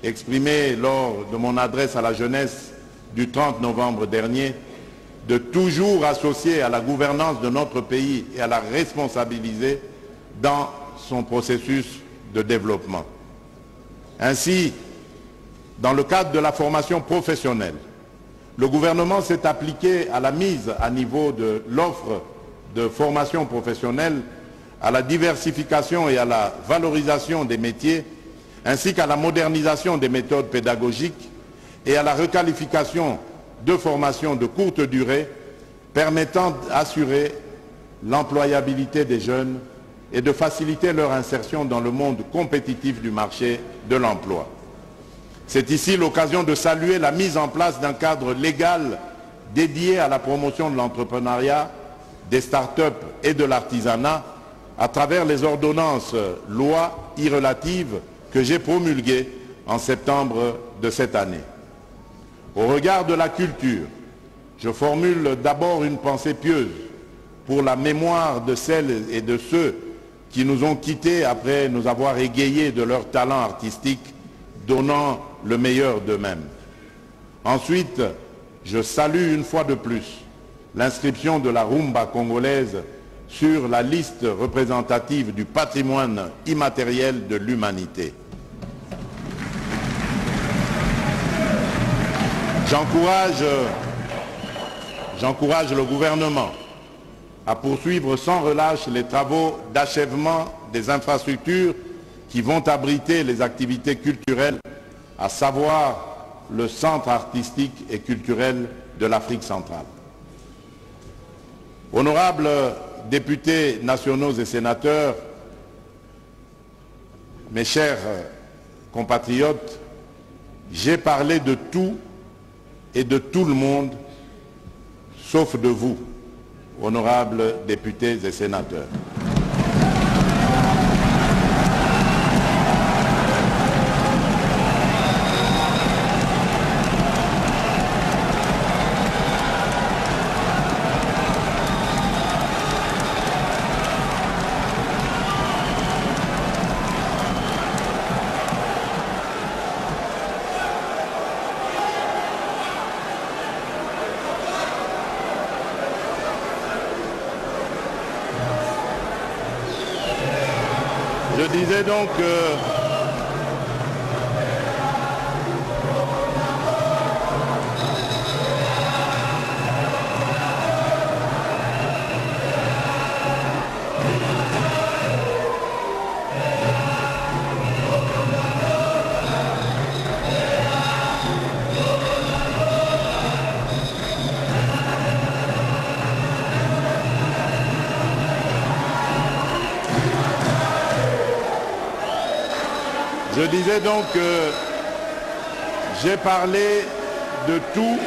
exprimé lors de mon adresse à la jeunesse du 30 novembre dernier, de toujours associer à la gouvernance de notre pays et à la responsabiliser dans son processus de développement. Ainsi, dans le cadre de la formation professionnelle, le gouvernement s'est appliqué à la mise à niveau de l'offre de formation professionnelle, à la diversification et à la valorisation des métiers, ainsi qu'à la modernisation des méthodes pédagogiques et à la requalification de formations de courte durée permettant d'assurer l'employabilité des jeunes et de faciliter leur insertion dans le monde compétitif du marché de l'emploi. C'est ici l'occasion de saluer la mise en place d'un cadre légal dédié à la promotion de l'entrepreneuriat, des start-up et de l'artisanat à travers les ordonnances lois irrelatives que j'ai promulguées en septembre de cette année. Au regard de la culture, je formule d'abord une pensée pieuse pour la mémoire de celles et de ceux qui nous ont quittés après nous avoir égayés de leur talent artistique, donnant le meilleur d'eux-mêmes. Ensuite, je salue une fois de plus l'inscription de la rumba congolaise sur la liste représentative du patrimoine immatériel de l'humanité. J'encourage le gouvernement à poursuivre sans relâche les travaux d'achèvement des infrastructures qui vont abriter les activités culturelles, à savoir le Centre artistique et culturel de l'Afrique centrale. Honorables députés nationaux et sénateurs, mes chers compatriotes, j'ai parlé de tout et de tout le monde, sauf de vous, honorables députés et sénateurs. Je disais donc que j'ai parlé de tout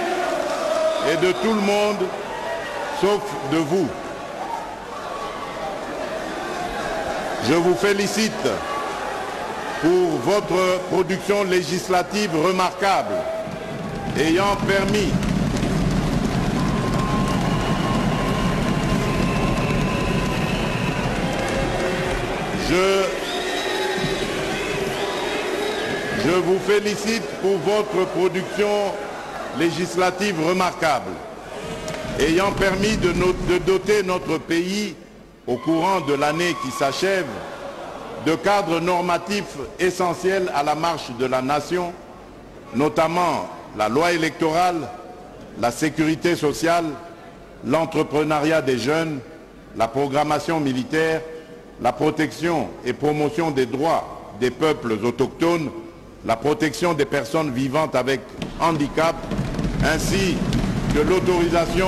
et de tout le monde, sauf de vous. Je vous félicite pour votre production législative remarquable, ayant permis Je vous félicite pour votre production législative remarquable, ayant permis de doter notre pays, au courant de l'année qui s'achève, de cadres normatifs essentiels à la marche de la nation, notamment la loi électorale, la sécurité sociale, l'entrepreneuriat des jeunes, la programmation militaire, la protection et promotion des droits des peuples autochtones, la protection des personnes vivantes avec handicap, ainsi que l'autorisation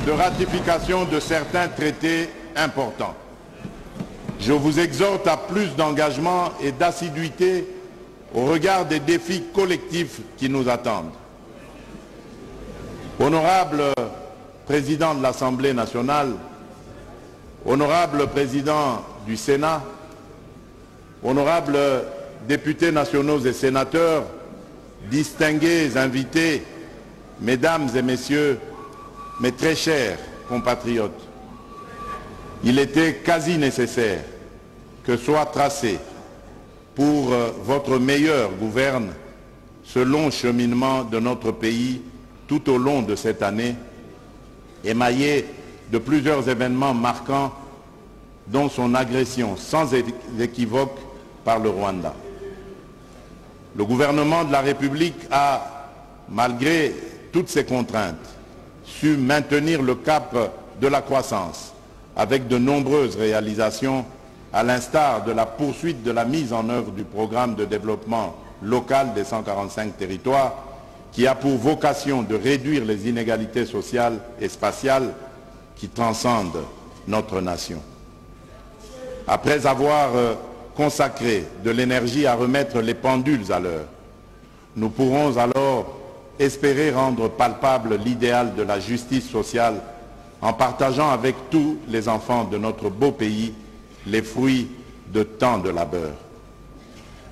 de ratification de certains traités importants. Je vous exhorte à plus d'engagement et d'assiduité au regard des défis collectifs qui nous attendent. Honorable Président de l'Assemblée nationale, honorable Président du Sénat, honorables députés nationaux et sénateurs, distingués invités, mesdames et messieurs, mes très chers compatriotes, il était quasi nécessaire que soit tracé pour votre meilleur gouverne ce long cheminement de notre pays tout au long de cette année, émaillé de plusieurs événements marquants, dont son agression sans équivoque par le Rwanda. Le gouvernement de la République a, malgré toutes ces contraintes, su maintenir le cap de la croissance avec de nombreuses réalisations, à l'instar de la poursuite de la mise en œuvre du programme de développement local des 145 territoires, qui a pour vocation de réduire les inégalités sociales et spatiales qui transcendent notre nation. Après avoir consacré de l'énergie à remettre les pendules à l'heure, nous pourrons alors espérer rendre palpable l'idéal de la justice sociale en partageant avec tous les enfants de notre beau pays les fruits de tant de labeur.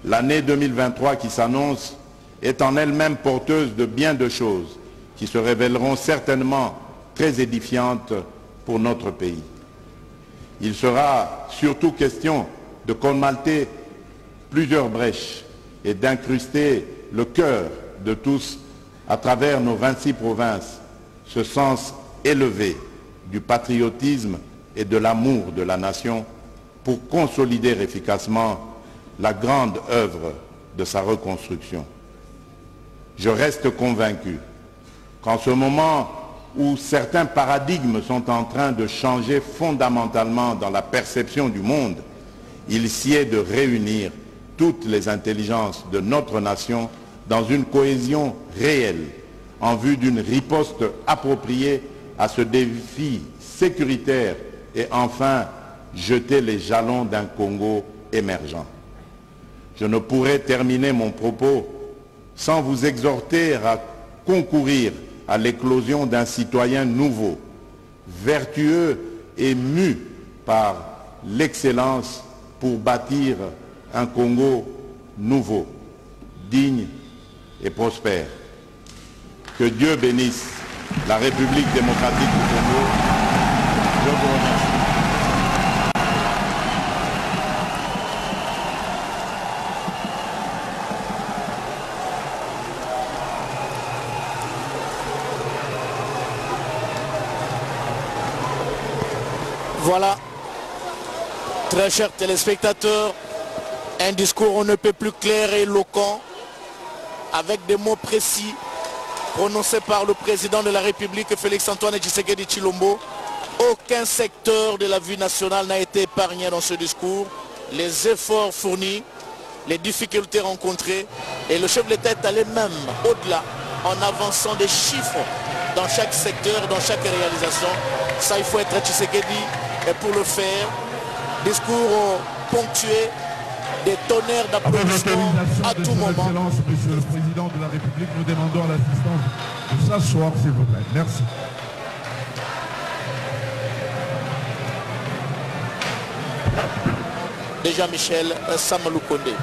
L'année 2023 qui s'annonce est en elle-même porteuse de bien de choses qui se révéleront certainement très édifiantes pour notre pays. Il sera surtout question de colmater plusieurs brèches et d'incruster le cœur de tous à travers nos 26 provinces ce sens élevé du patriotisme et de l'amour de la nation pour consolider efficacement la grande œuvre de sa reconstruction. Je reste convaincu qu'en ce moment où certains paradigmes sont en train de changer fondamentalement dans la perception du monde, il sied de réunir toutes les intelligences de notre nation dans une cohésion réelle en vue d'une riposte appropriée à ce défi sécuritaire et enfin jeter les jalons d'un Congo émergent. Je ne pourrai terminer mon propos sans vous exhorter à concourir à l'éclosion d'un citoyen nouveau, vertueux et mu par l'excellence pour bâtir un Congo nouveau, digne et prospère. Que Dieu bénisse la République démocratique du Congo. Je vous remercie. Voilà, très chers téléspectateurs, un discours on ne peut plus clair et éloquent, avec des mots précis, prononcés par le président de la République, Félix-Antoine Tshisekedi Tshilombo. Aucun secteur de la vie nationale n'a été épargné dans ce discours. Les efforts fournis, les difficultés rencontrées, et le chef de l'État est allé même au-delà, en avançant des chiffres dans chaque secteur, dans chaque réalisation. Ça, il faut être Tshisekedi. Et pour le faire, discours ponctué, des tonnerres d'applaudissements à tout moment. Excellence, Monsieur le Président de la République, nous demandons à l'assistance de s'asseoir, s'il vous plaît. Merci. Déjà Michel Samaloukonde.